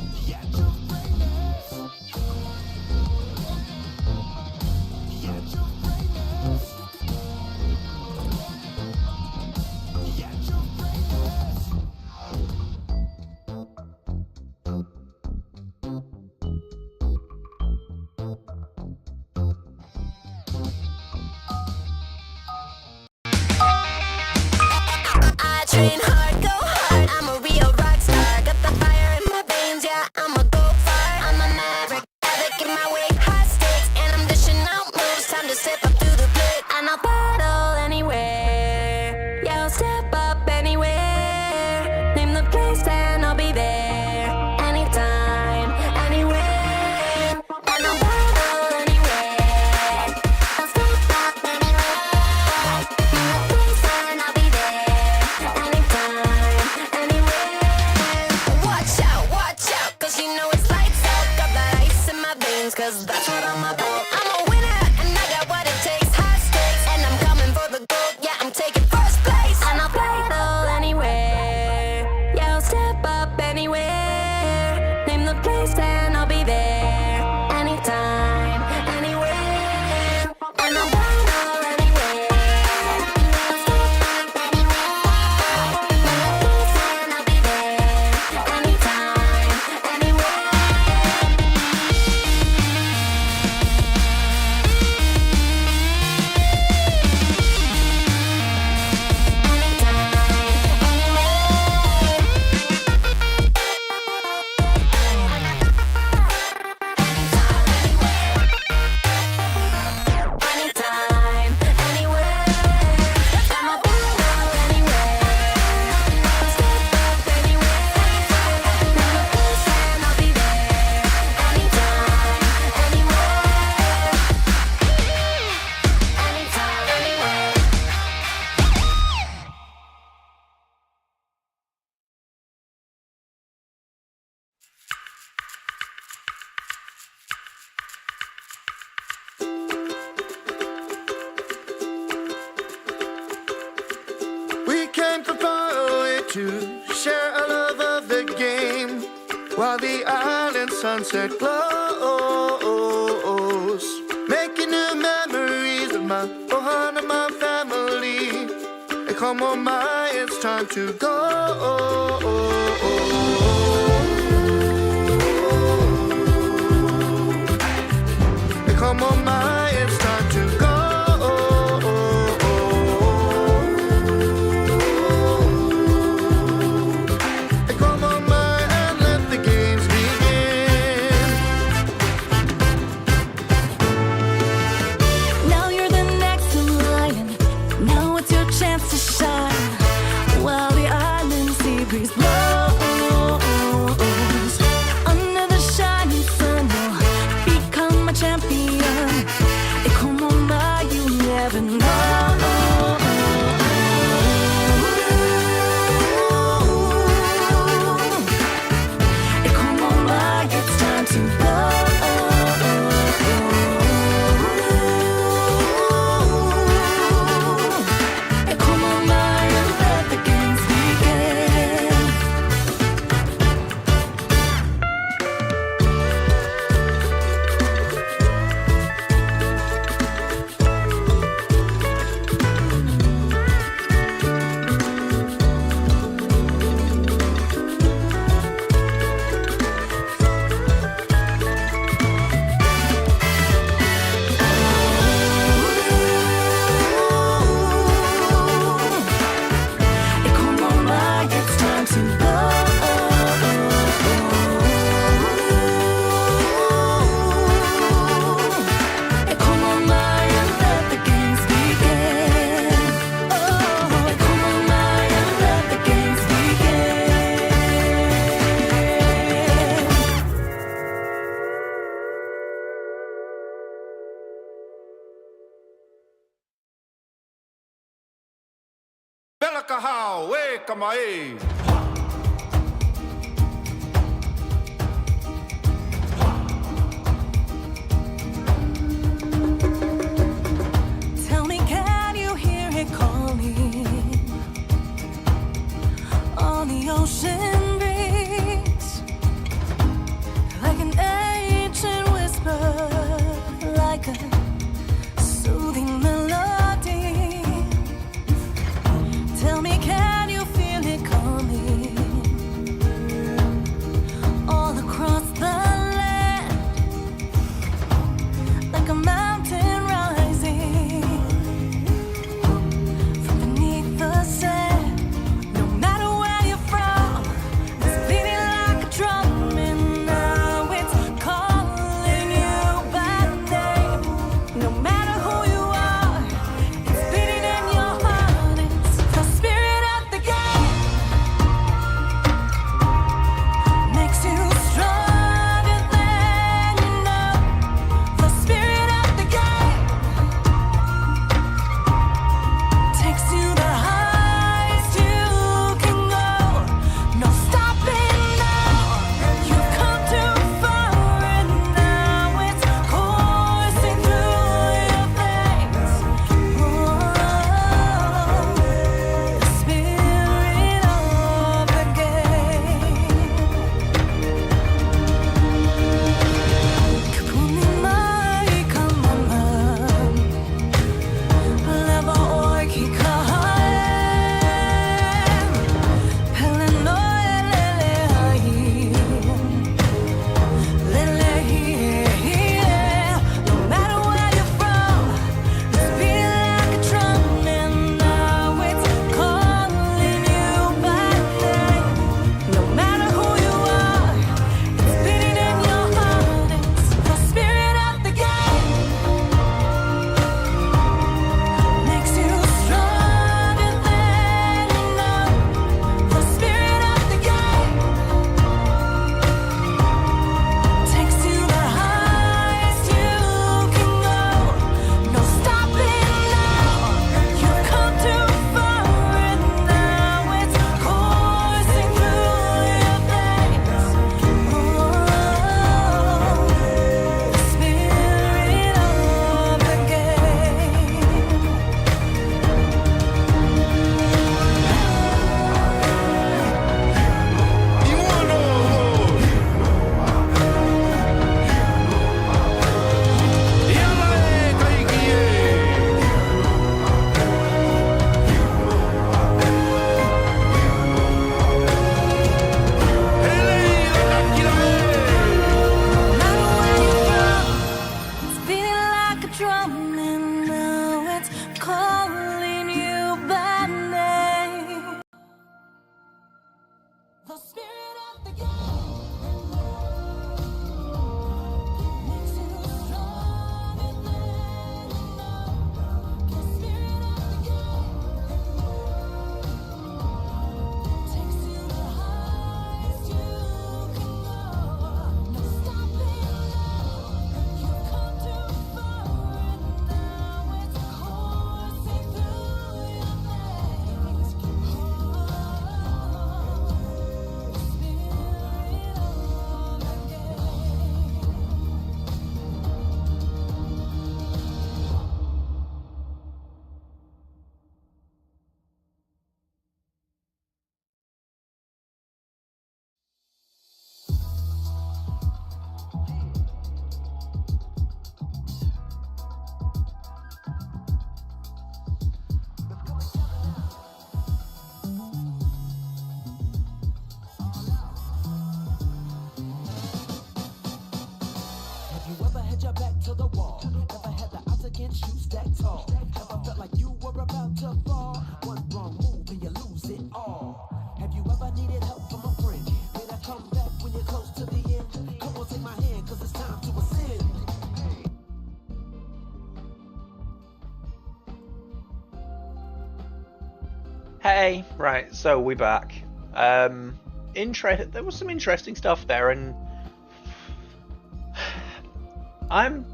The edge of greatness. The edge of greatness. The edge of greatness. I train hard, go hard. I'm a real rock star. Got the fire in my veins, yeah. I'ma go far. I'm a maverick, havoc in my way. High stakes, and I'm dishing out moves. Time to step up through the plate, and I'll battle anywhere. Yeah, I'll step up anywhere. Name the place, and I'll be there. Anytime, anywhere. And I'll battle anywhere. I'll step up anywhere. Name the place, and I'll be there. Anytime, anywhere. Watch out, cause you know it's lights out. Got that ice in my veins, cause that's what I'm about. I'm a winner, and I got what it takes. High stakes, and I'm coming for the gold. Yeah, I'm taking first place. And I'll battle anywhere. Yeah, I'll step up anywhere. Name the place, and I'll be there. Anytime, anywhere. And I'll battle anywhere. I'll step up anywhere. Name the place, and I'll be there. Anytime, anywhere. Anytime, anywhere. I'm a battle anywhere. I'll step up anywhere. Name the place, and I'll be there. Anytime, anywhere. Anytime, anywhere. We came from far away to share our love of the game, while the island sunset glows, making new memories of my Ohana, my family. And come on, my, it's time to go. And come on, my, it's time to go. Come on, my, and let the games begin. Now you're the next in line. Now it's your chance to shine. While the island sea breeze blows. Shaka how, way come on. Tell me, can you hear it calling on the ocean breeze? Like an ancient whisper, like a soothing melody. Tell me, can you feel it coming all across the land? Like a mountain rising from beneath the sand. No matter where you're from, it's beating like a drum, and now it's calling you by name. No matter who you are, it's beating in your heart. It's the spirit of the game. Makes you stronger than you know. The spirit of the game takes you the highest you can go. No stopping now. You've come too far, and now it's coursing through your veins. Oh, the spirit of the game. Kapuni mai kamama, leva orki kahaem, peleno lele here. No matter where you're from, it's beating like a drum, and now it's calling you by name. No matter who you are, it's beating in your heart. It's the spirit of the game. Makes you stronger than you know. The spirit of the game takes you the highest you can go. No stopping now. You've come too far, and now it's coursing through your veins. Oh, the spirit of the game. You wanna know? Yalla, kaikie. Hele, lakila. Matter where you're from, it's beating like a drum, and now it's calling you by name. The spirit of the game makes you stronger than you know. The spirit of the game takes you the highest you can go. No stopping now. You've come too far, and now it's coursing through your veins. Oh, the spirit of the game. Have you ever had your back to the wall? Ever had the odds against you stacked tall? Ever felt like you were about to fall? One wrong move and you lose it all. Have you ever needed help from a friend? Did I come back when you're close to the end? Come on, take my hand, cause it's time to ascend. Hey, right, so we're back. There was some interesting stuff there, and I'm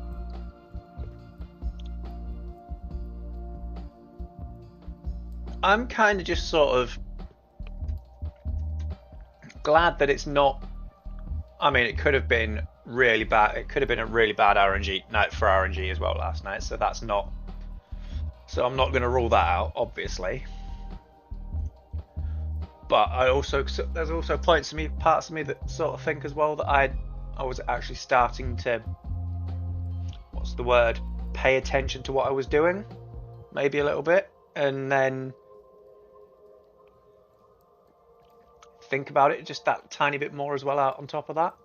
I'm kind of just sort of glad that it's not. I mean, it could have been really bad. It could have been a really bad RNG night for RNG as well last night. So that's not. So I'm not going to rule that out, obviously. But there's also parts of me that sort of think as well that I was actually starting to, what's the word, pay attention to what I was doing, maybe a little bit, and then think about it just that tiny bit more as well out on top of that.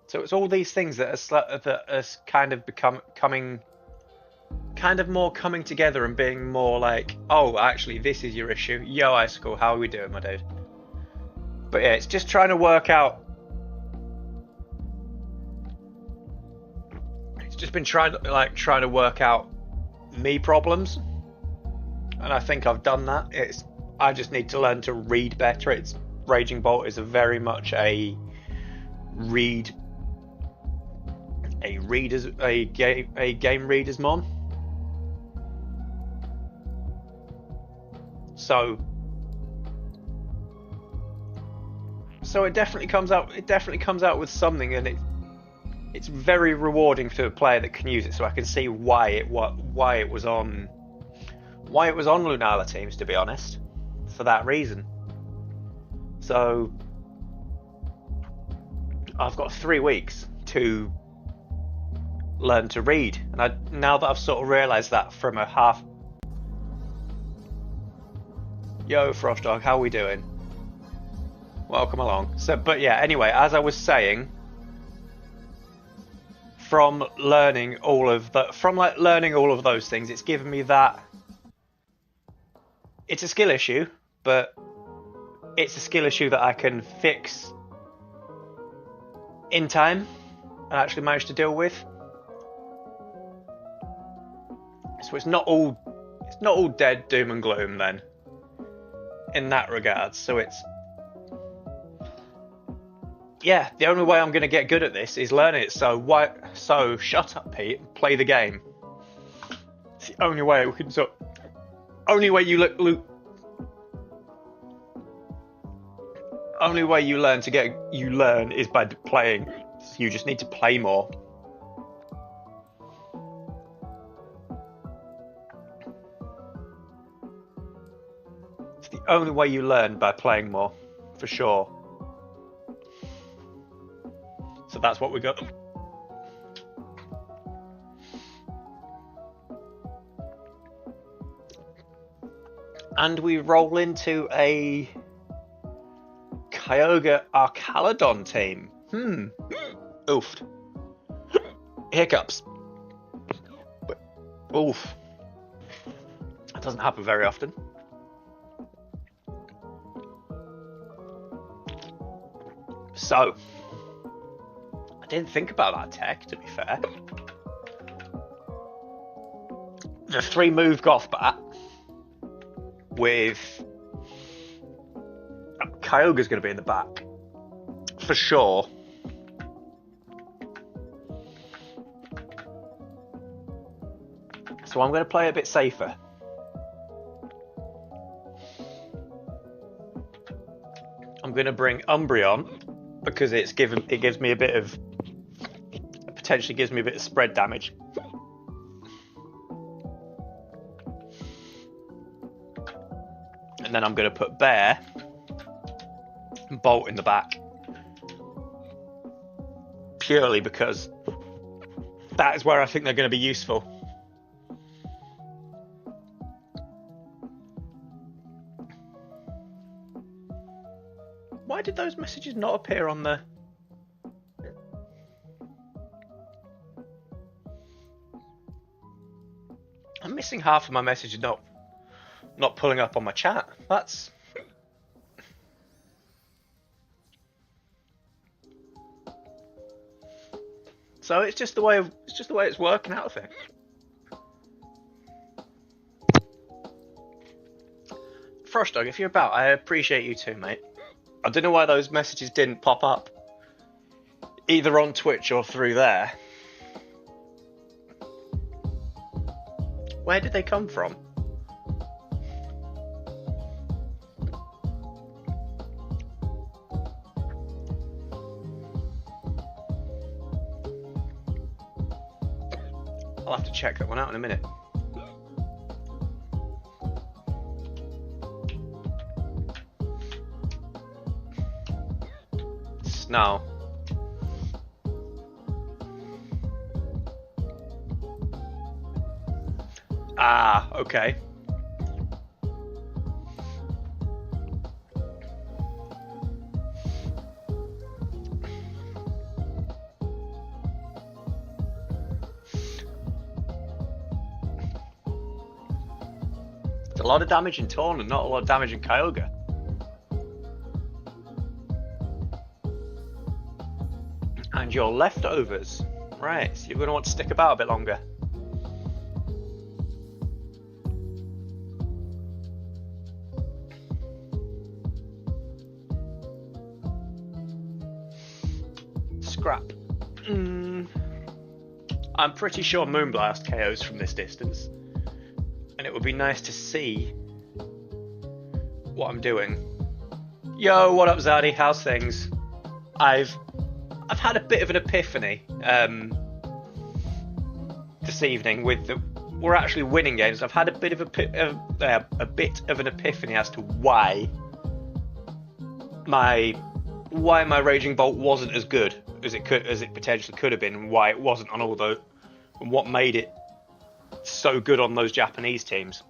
So it's all these things that are kind of coming together and being more like, oh, actually, this is your issue. Yo, Icicle, how are we doing, my dude? But yeah, it's just trying to work out. It's just been trying to work out me problems, and I think I've done that. I just need to learn to read better. Raging Bolt is very much a game reader's mon. So it definitely comes out. It definitely comes out with something, and it's very rewarding for a player that can use it. So I can see why it was on Lunala teams, to be honest, for that reason. So I've got 3 weeks to learn to read, and now that I've sort of realised that from a half. Yo, Frostdog, how we doing? Welcome along. So, but yeah, anyway, as I was saying, from learning all of those things, it's given me that. It's a skill issue, but it's a skill issue that I can fix in time and actually manage to deal with. So it's not all dead doom and gloom then, in that regard. So yeah, the only way I'm going to get good at this is learning it. So shut up, Pete, and play the game. It's the only way we can. So only way you learn is by playing. So you just need to play more. It's the only way you learn, by playing more, for sure. So that's what we got. And we roll into a Kyogre Archaludon team. Oof. Hiccups. But, oof. That doesn't happen very often. So, I didn't think about that tech, to be fair. The 3-move Goth Bat with Kyogre's going to be in the back for sure. So I'm going to play a bit safer. I'm going to bring Umbreon because it gives me a bit of, potentially gives me a bit of spread damage. And then I'm going to put Bear and Bolt in the back, purely because that is where I think they're going to be useful. Why did those messages not appear on the... I'm missing half of my messages not pulling up on my chat. That's... So it's just the way it's working out, I think. Frostdog, if you're about, I appreciate you too, mate. I don't know why those messages didn't pop up either on Twitch or through there. Where did they come from? I'll have to check that one out in a minute. Snow. Ah, okay. It's a lot of damage in Torn and not a lot of damage in Kyogre. And your leftovers. Right, so you're going to want to stick about a bit longer. Scrap. I'm pretty sure Moonblast KOs from this distance. And it would be nice to see what I'm doing. Yo, what up, Zaddy? How's things? I've had a bit of an epiphany this evening with we're actually winning games. I've had a bit of an epiphany as to why my Raging Bolt wasn't as good as it potentially could have been, and why it wasn't on all the, and what made it so good on those Japanese teams.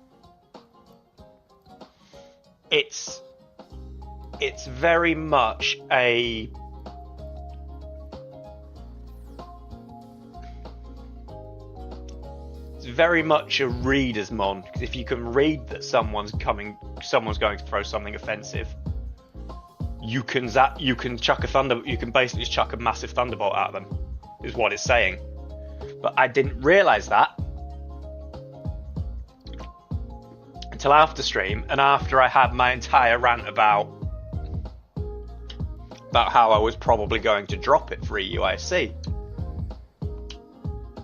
It's very much a reader's mon, because if you can read that someone's going to throw something offensive, you can basically just chuck a massive thunderbolt at them, is what it's saying. But I didn't realise that until after stream, and after I had my entire rant about how I was probably going to drop it for EUIC.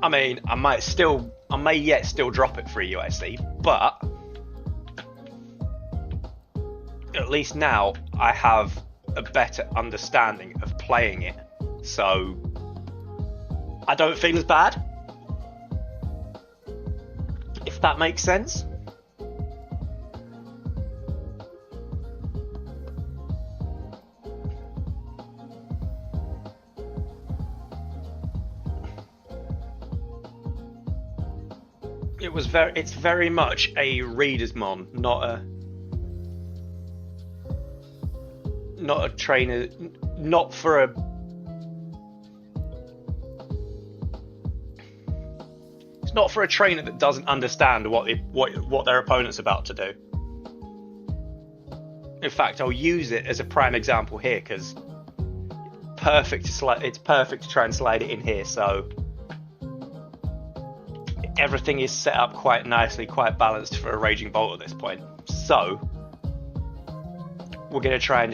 I mean, I may yet still drop it for EUIC, but at least now I have a better understanding of playing it, so I don't feel as bad, if that makes sense. It's very much a reader's mon, not a trainer, not for a. It's not for a trainer that doesn't understand what their opponent's about to do. In fact, I'll use it as a prime example here, because it's perfect to try and slide it in here. So everything is set up quite nicely, quite balanced for a Raging Bolt at this point. So we're going to try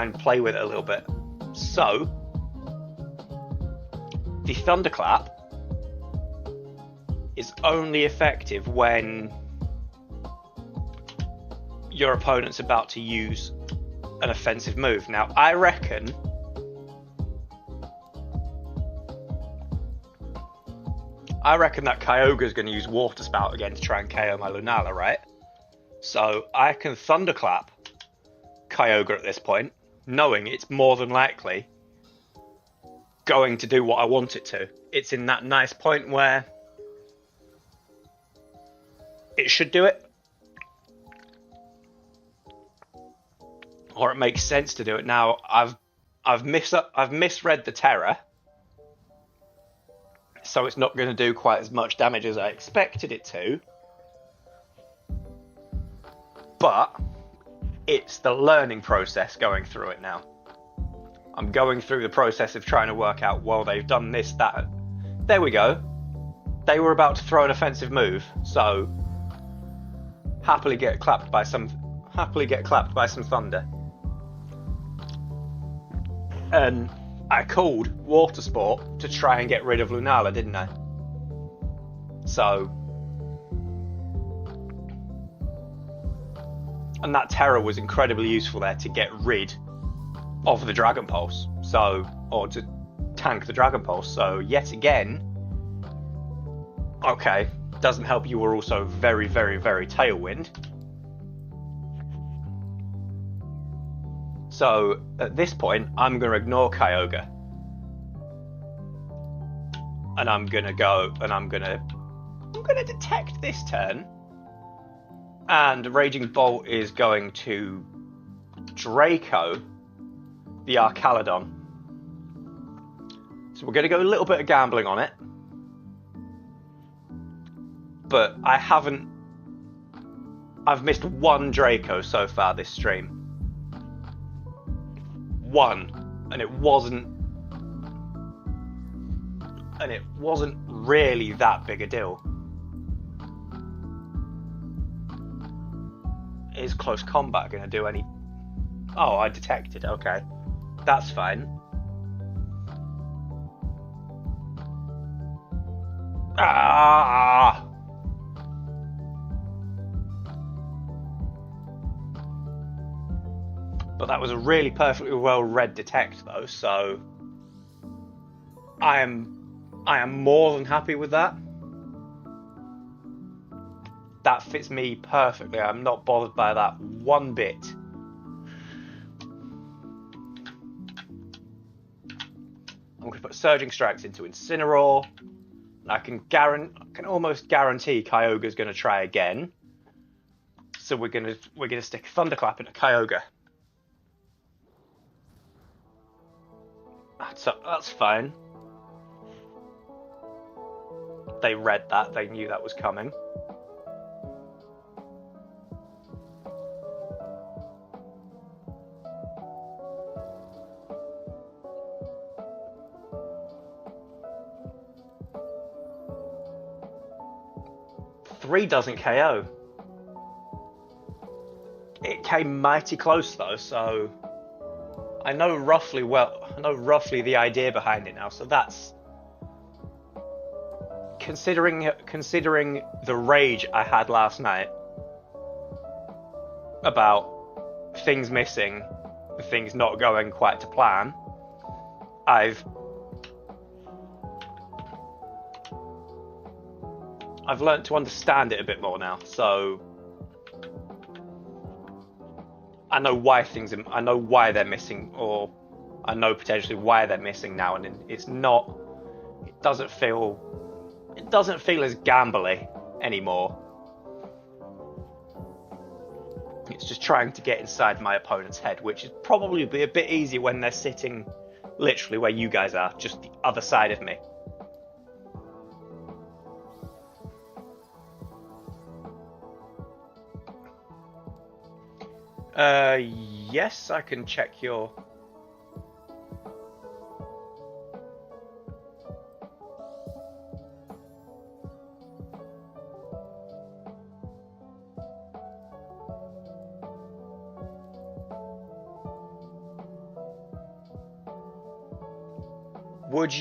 and play with it a little bit. So the Thunderclap is only effective when your opponent's about to use an offensive move. Now, I reckon that Kyogre is going to use Water Spout again to try and KO my Lunala, right? So I can Thunderclap Kyogre at this point, knowing it's more than likely going to do what I want it to. It's in that nice point where it should do it, or it makes sense to do it. Now I've misread the Terra, so it's not going to do quite as much damage as I expected it to, but it's the learning process going through it now. I'm going through the process of trying to work out, well, they've done this, that. There we go. They were about to throw an offensive move, so happily get clapped by some thunder. And I called Water Sport to try and get rid of Lunala, didn't I? So, and that Terror was incredibly useful there to get rid of the Dragon Pulse, or to tank the Dragon Pulse. So yet again, Okay, doesn't help you were also very, very, very tailwind. So at this point, I'm going to ignore Kyogre. And I'm going to go and I'm going to detect this turn. And Raging Bolt is going to Draco the Archaludon. So we're going to go a little bit of gambling on it. But I've missed one Draco so far this stream. One. And it wasn't really that big a deal. Is close combat going to do any... Oh, I detected, okay. That's fine. Ah! But that was a really perfectly well read detect though, so I am more than happy with that. That fits me perfectly. I'm not bothered by that one bit. I'm going to put Surging Strikes into Incineroar. I can almost guarantee Kyogre's going to try again. So we're going to stick Thunderclap into Kyogre. That's fine. They read that. They knew that was coming. Three doesn't KO. It came mighty close though, so I know roughly the idea behind it now. So that's considering the rage I had last night about things missing, things not going quite to plan. I've learned to understand it a bit more now, so I know why they're missing, or I know potentially why they're missing now, and it doesn't feel as gambly anymore. It's just trying to get inside my opponent's head, which is probably be a bit easier when they're sitting literally where you guys are, just the other side of me. Yes, I can check your... Would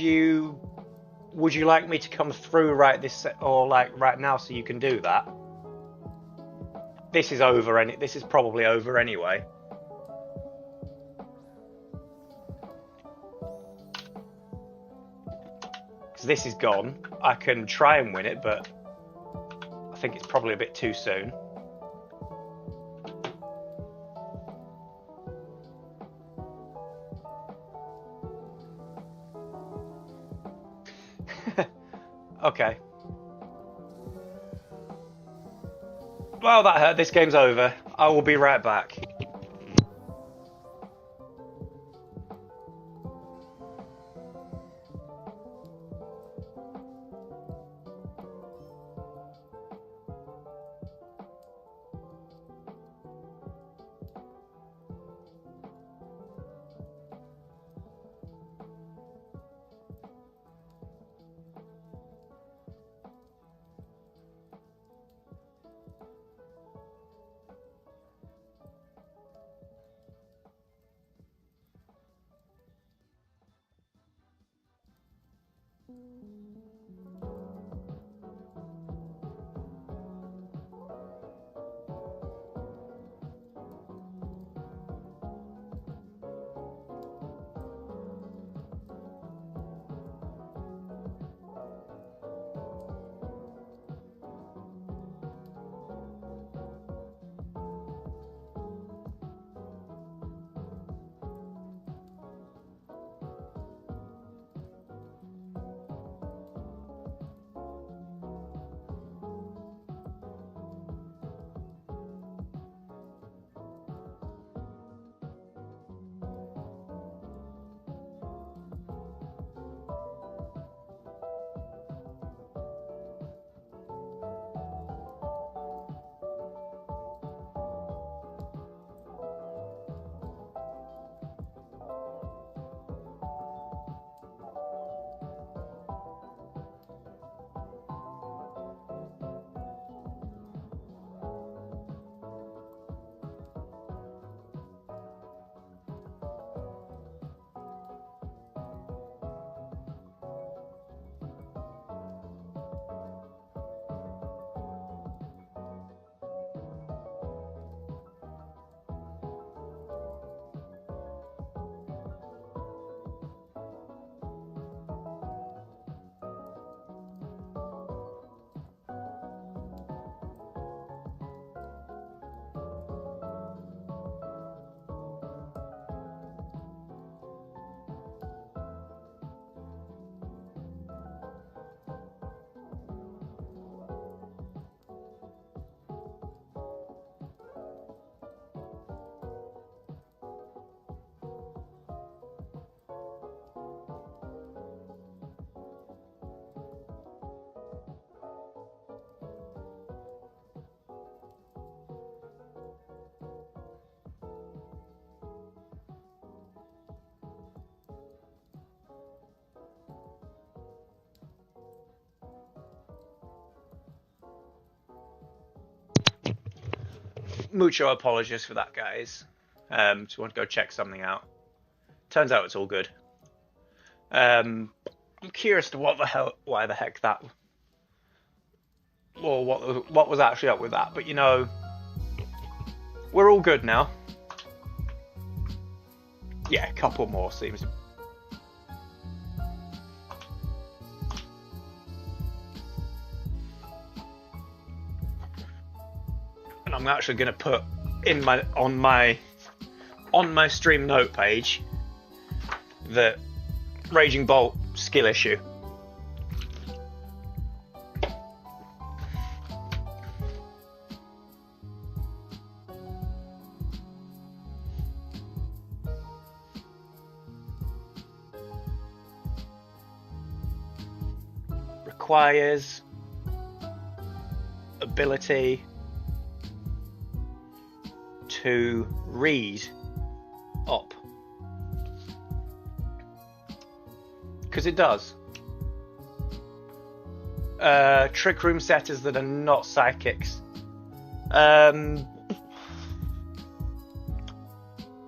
you like me to come through right now so you can do that? This is over, this is probably over anyway. Because this is gone. I can try and win it, but I think it's probably a bit too soon. Okay. Well, that hurt. This game's over. I will be right back. mucho apologies for that, guys. Just want to go check something out. Turns out it's all good. I'm curious to why the heck that, or what was actually up with that. But you know, we're all good now. Yeah, a couple more seems. And I'm actually going to put in on my stream note page the Raging Bolt skill issue. Requires ability to read up, because it does. Trick room setters that are not psychics.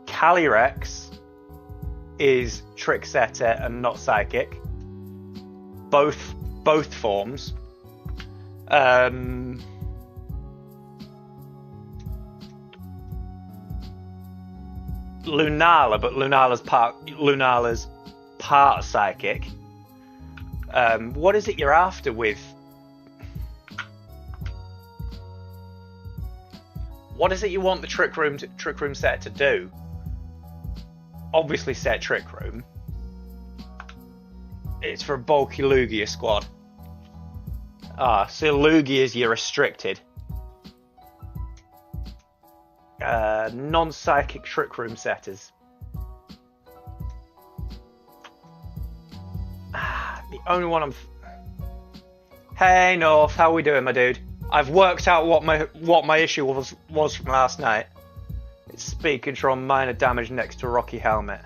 Calyrex is trick setter and not psychic. Both forms. Lunala, but Lunala's part psychic. What is it you're after with? What is it you want the trick room set to do? Obviously, set trick room. It's for a bulky Lugia squad. So Lugias you're restricted. Non-psychic trick room setters. The only one I'm. Hey North, how we doing, my dude? I've worked out what my issue was from last night. It's speed control, minor damage next to Rocky helmet.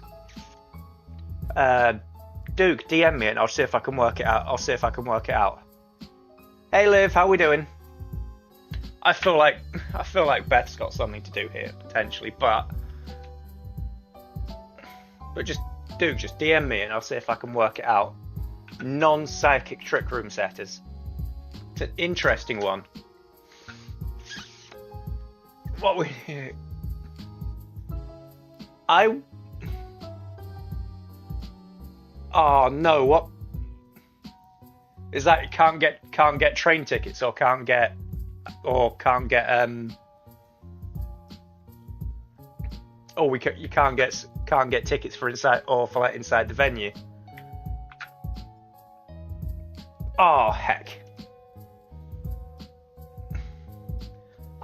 Duke, DM me and I'll see if I can work it out. Hey Liv, how we doing? I feel like Beth's got something to do here potentially, but just Duke, just DM me and I'll see if I can work it out. Non-psychic trick room setters. It's an interesting one. What we? Oh no! What is that? You can't get train tickets or can't get you can't get tickets for inside or for like inside the venue. Oh heck!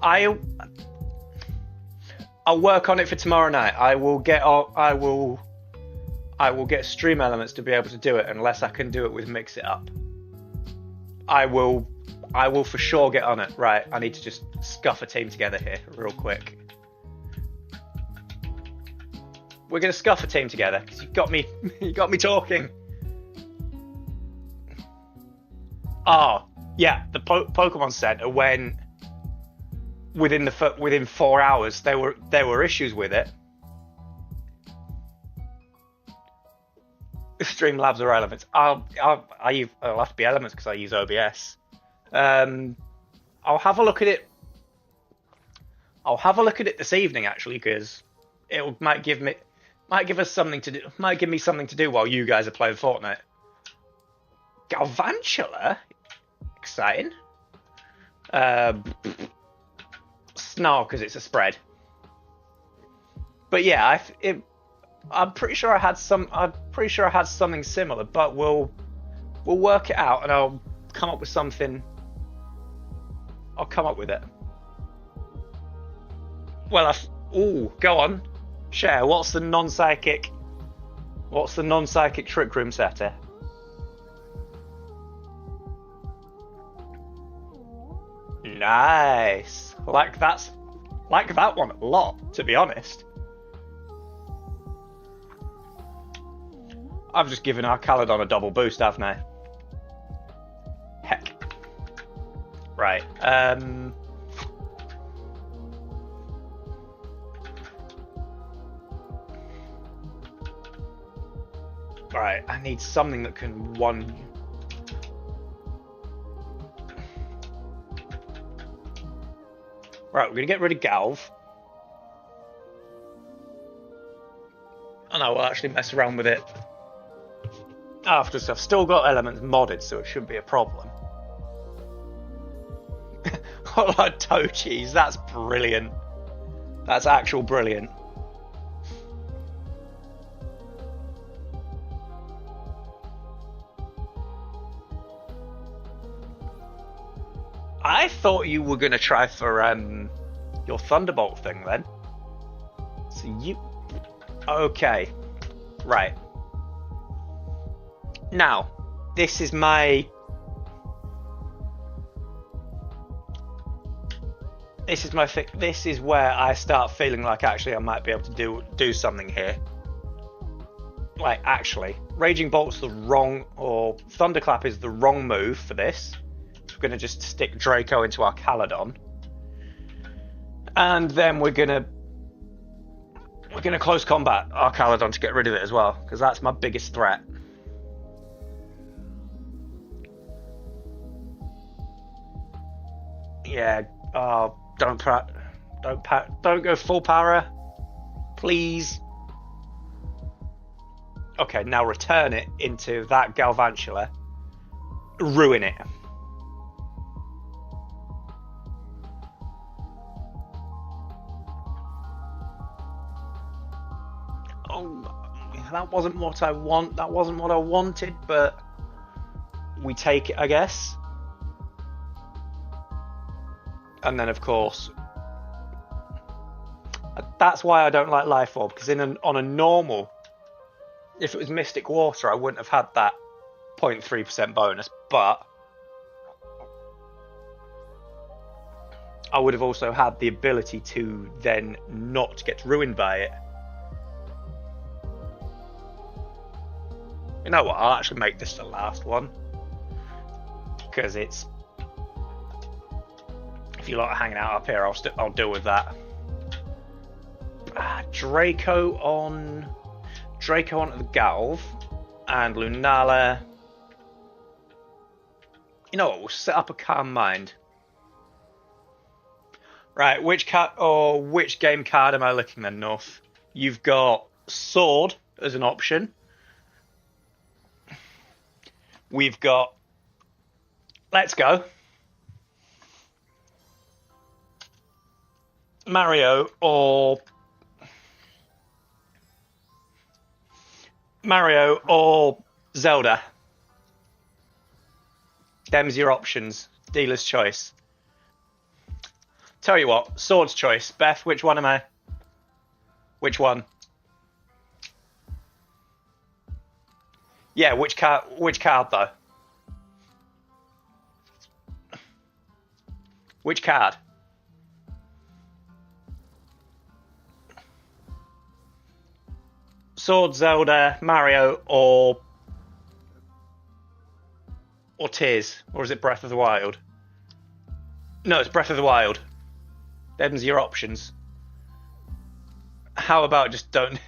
I'll work on it for tomorrow night. I will get Stream Elements to be able to do it unless I can do it with Mix It Up. I will for sure get on it. Right, I need to just scuff a team together here real quick. We're gonna scuff a team together because you got me talking. Oh yeah, the Pokemon Center when within 4 hours there were issues with it. Streamlabs or Elements. I'll have to be Elements because I use OBS. I'll have a look at it. I'll have a look at it this evening actually because it might give me something to do while you guys are playing Fortnite. Galvantula, exciting. Snarl because it's a spread. But yeah, I'm pretty sure I had something similar, but we'll work it out and I'll come up with something. I'll come up with it. Well, go on, share. What's the non-psychic trick room setter? Nice. Like that one a lot, to be honest. I've just given our Caledon a double boost, haven't I? Heck. Right. Right, I need something that can one. Right, we're gonna get rid of Galv. And I will actually mess around with it after. I've still got elements modded, so it shouldn't be a problem. Oh, like toe cheese, that's brilliant. That's actual brilliant. I thought you were gonna try for your Thunderbolt thing then. So you okay. Right. Now, this is my thing. This is where I start feeling like actually I might be able to do something here. Like actually, Raging Bolt's the wrong, or Thunderclap is the wrong move for this. We're gonna just stick Draco into our Caledon, and then we're gonna close combat our Caledon to get rid of it as well, because that's my biggest threat. Yeah. Don't go full power, please. Okay, now return it into that Galvantula. Ruin it. Oh, that wasn't what I want. That wasn't what I wanted, but we take it, I guess. And then, of course, that's why I don't like Life Orb, because on a normal, if it was Mystic Water, I wouldn't have had that 0.3% bonus, but I would have also had the ability to then not get ruined by it. You know what, I'll actually make this the last one, because it's, if you like hanging out up here, I'll deal with that. Draco onto the Galv, and Lunala. You know what? We'll set up a Calm Mind. Right, which game card am I looking then, North? You've got Sword as an option. We've got Let's Go. Mario or Zelda. Them's your options. Dealer's choice. Tell you what, Sword's choice. Beth, which one am I? Which one? Yeah, which card though? Which card? Sword, Zelda, Mario, or Tears, or is it Breath of the Wild? No, it's Breath of the Wild. Them's your options. How about just don't?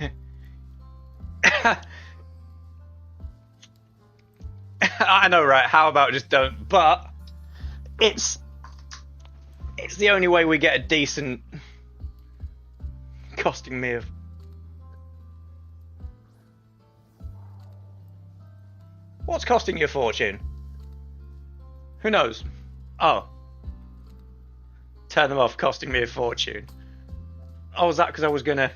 I know, right? How about just don't? But it's the only way we get a decent, costing me of. What's costing you a fortune? Who knows? Oh. Turn them off, costing me a fortune. Oh, was that because I was gonna...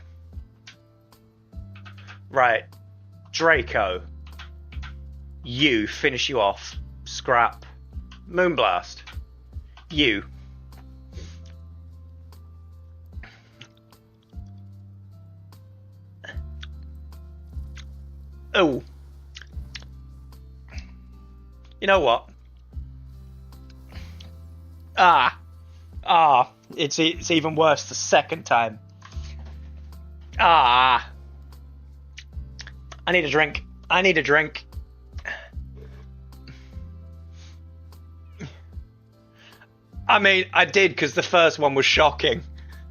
Right. Draco. You, finish you off. Scrap. Moonblast. You. Oh. You know what? It's even worse the second time. I need a drink. I mean, I did, because the first one was shocking.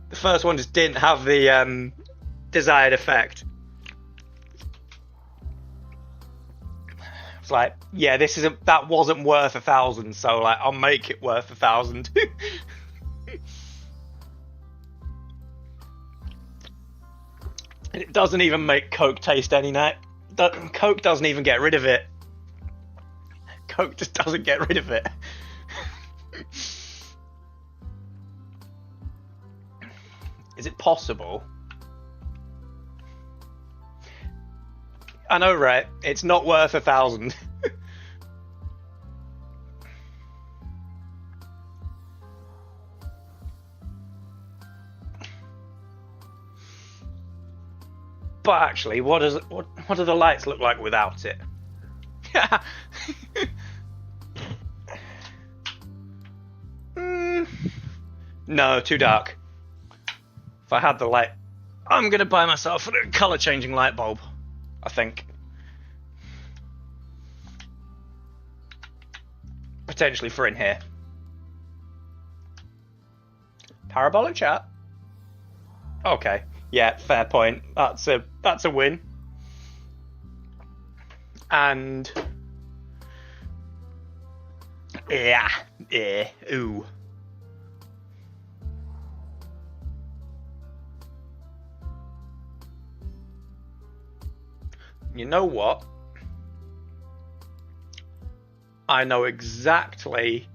The first one just didn't have the desired effect. It's like, yeah, that wasn't worth 1,000, so like I'll make it worth 1,000. It doesn't even make Coke taste any night. Coke doesn't even get rid of it. Coke just doesn't get rid of it. Is it possible? I know, right? It's not worth 1,000. But actually, what do the lights look like without it? No, too dark. If I had the light, I'm gonna buy myself a color-changing light bulb, I think. Potentially for in here. Parabolic chat? Okay. Yeah, fair point. That's a win. And yeah, ooh. You know what? I know exactly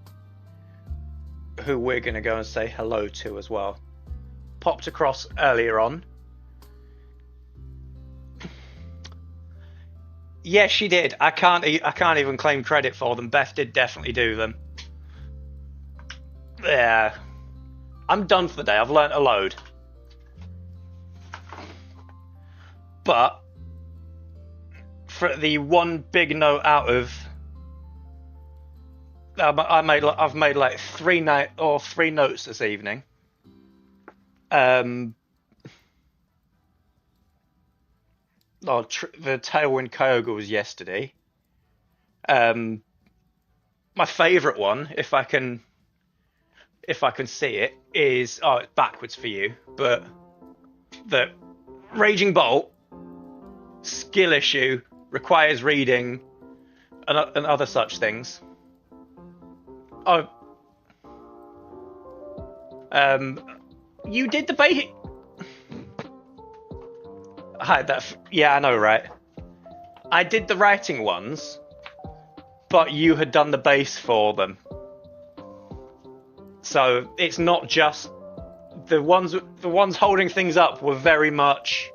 who we're going to go and say hello to as well. Popped across earlier on. Yes, she did. I can't even claim credit for them. Beth did definitely do them. Yeah. I'm done for the day. I've learnt a load. But for the one big note out of, I've made like three notes this evening. The Tailwind Kyogre was yesterday. My favourite one, if I can see it, is it's backwards for you, but the Raging Bolt skill issue requires reading and other such things. You did the bait. Yeah, I know, right? I did the writing ones, but you had done the base for them. So it's not just the ones holding things up were very much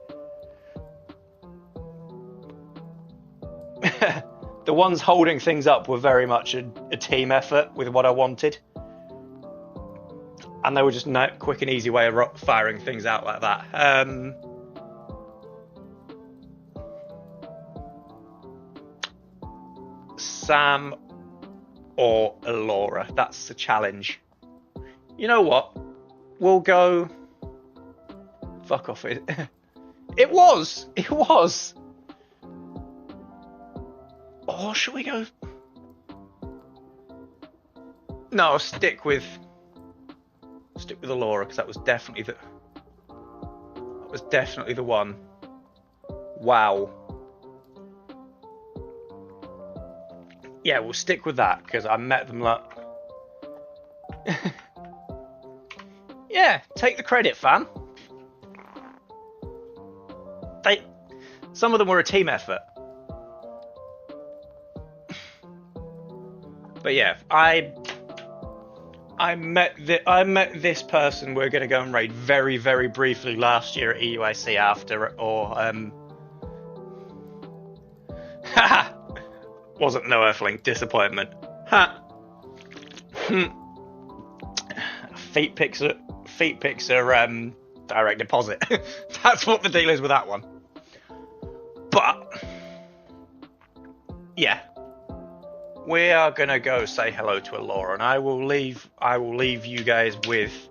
the ones holding things up were very much a team effort with what I wanted. And they were just a quick and easy way of firing things out like that. Sam or Laura, that's the challenge. You know what? We'll go. Fuck off. It was. Or should we go? No, stick with Laura, because that was definitely the one. Wow. Yeah, we'll stick with that because I met them like. Yeah, take the credit, fam. Some of them were a team effort. But yeah, I met this person we're going to go and raid very, very briefly last year at EUIC after, wasn't no Earthling, disappointment. Ha. Feet pics are direct deposit. That's what the deal is with that one. But yeah, we are gonna go say hello to Laura, and I will leave you guys with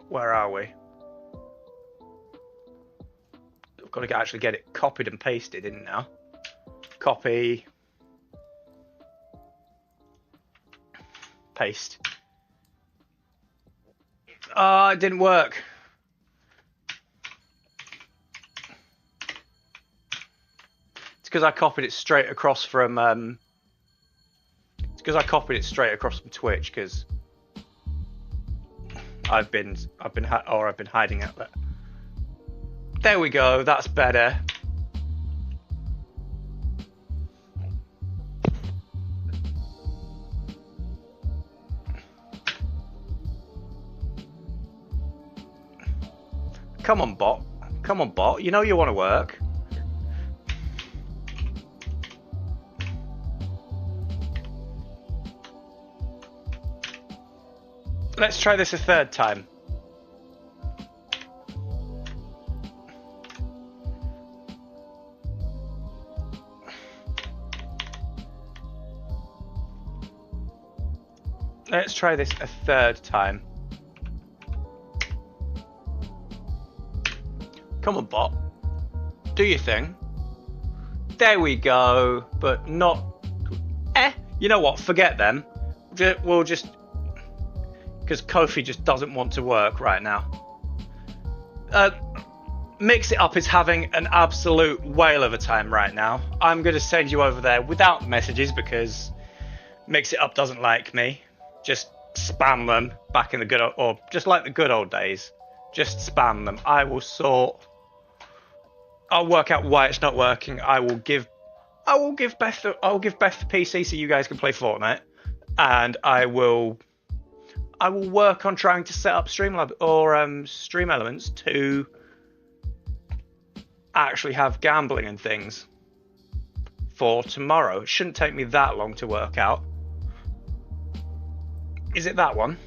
where are we? I've got to actually get it copied and pasted in now. Copy. paste. Oh, it didn't work. It's because I copied it straight across from Twitch, because I've been hiding it. There we go. That's better. Come on, bot. Come on, bot. You know you want to work. Let's try this a third time. Let's try this a third time. Come on, bot. Do your thing. There we go. But not... You know what? Forget them. We'll just... Because Kofi just doesn't want to work right now. Mix It Up is having an absolute whale of a time right now. I'm going to send you over there without messages because Mix It Up doesn't like me. Just spam them back in the good old... Or just like the good old days. Just spam them. I'll work out why it's not working. I will give Beth the PC so you guys can play Fortnite, and I will work on trying to set up Streamlab or Stream Elements to actually have gambling and things for tomorrow. It shouldn't take me that long to work out. Is it that one?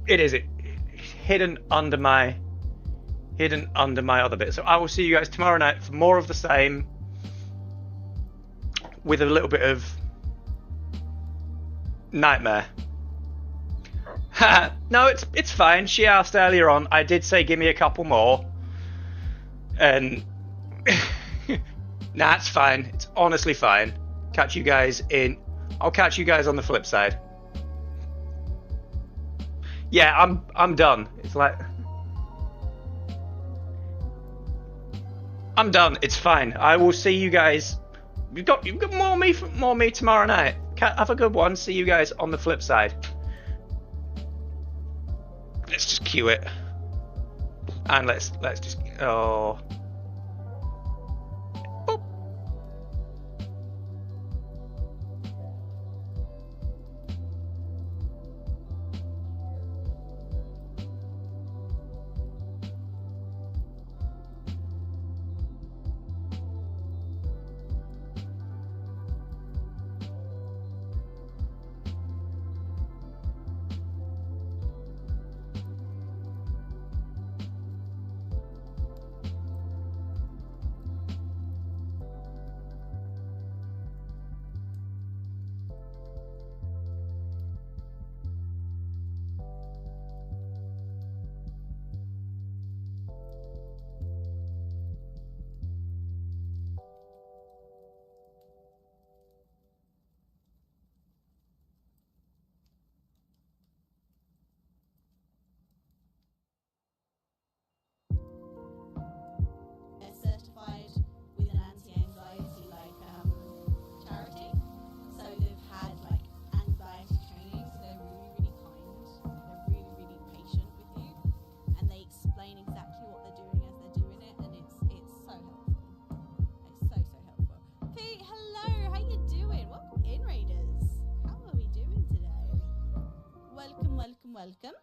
It is. It hidden under my other bit. So I will see you guys tomorrow night for more of the same, with a little bit of nightmare. No, it's fine. She asked earlier on. I did say give me a couple more, and nah, it's fine. It's honestly fine. Catch you guys in. I'll catch you guys on the flip side. Yeah, I'm done. It's like I'm done. It's fine. I will see you guys. You've got more me tomorrow night. Have a good one. See you guys on the flip side. Let's just cue it, and let's just oh. Welcome.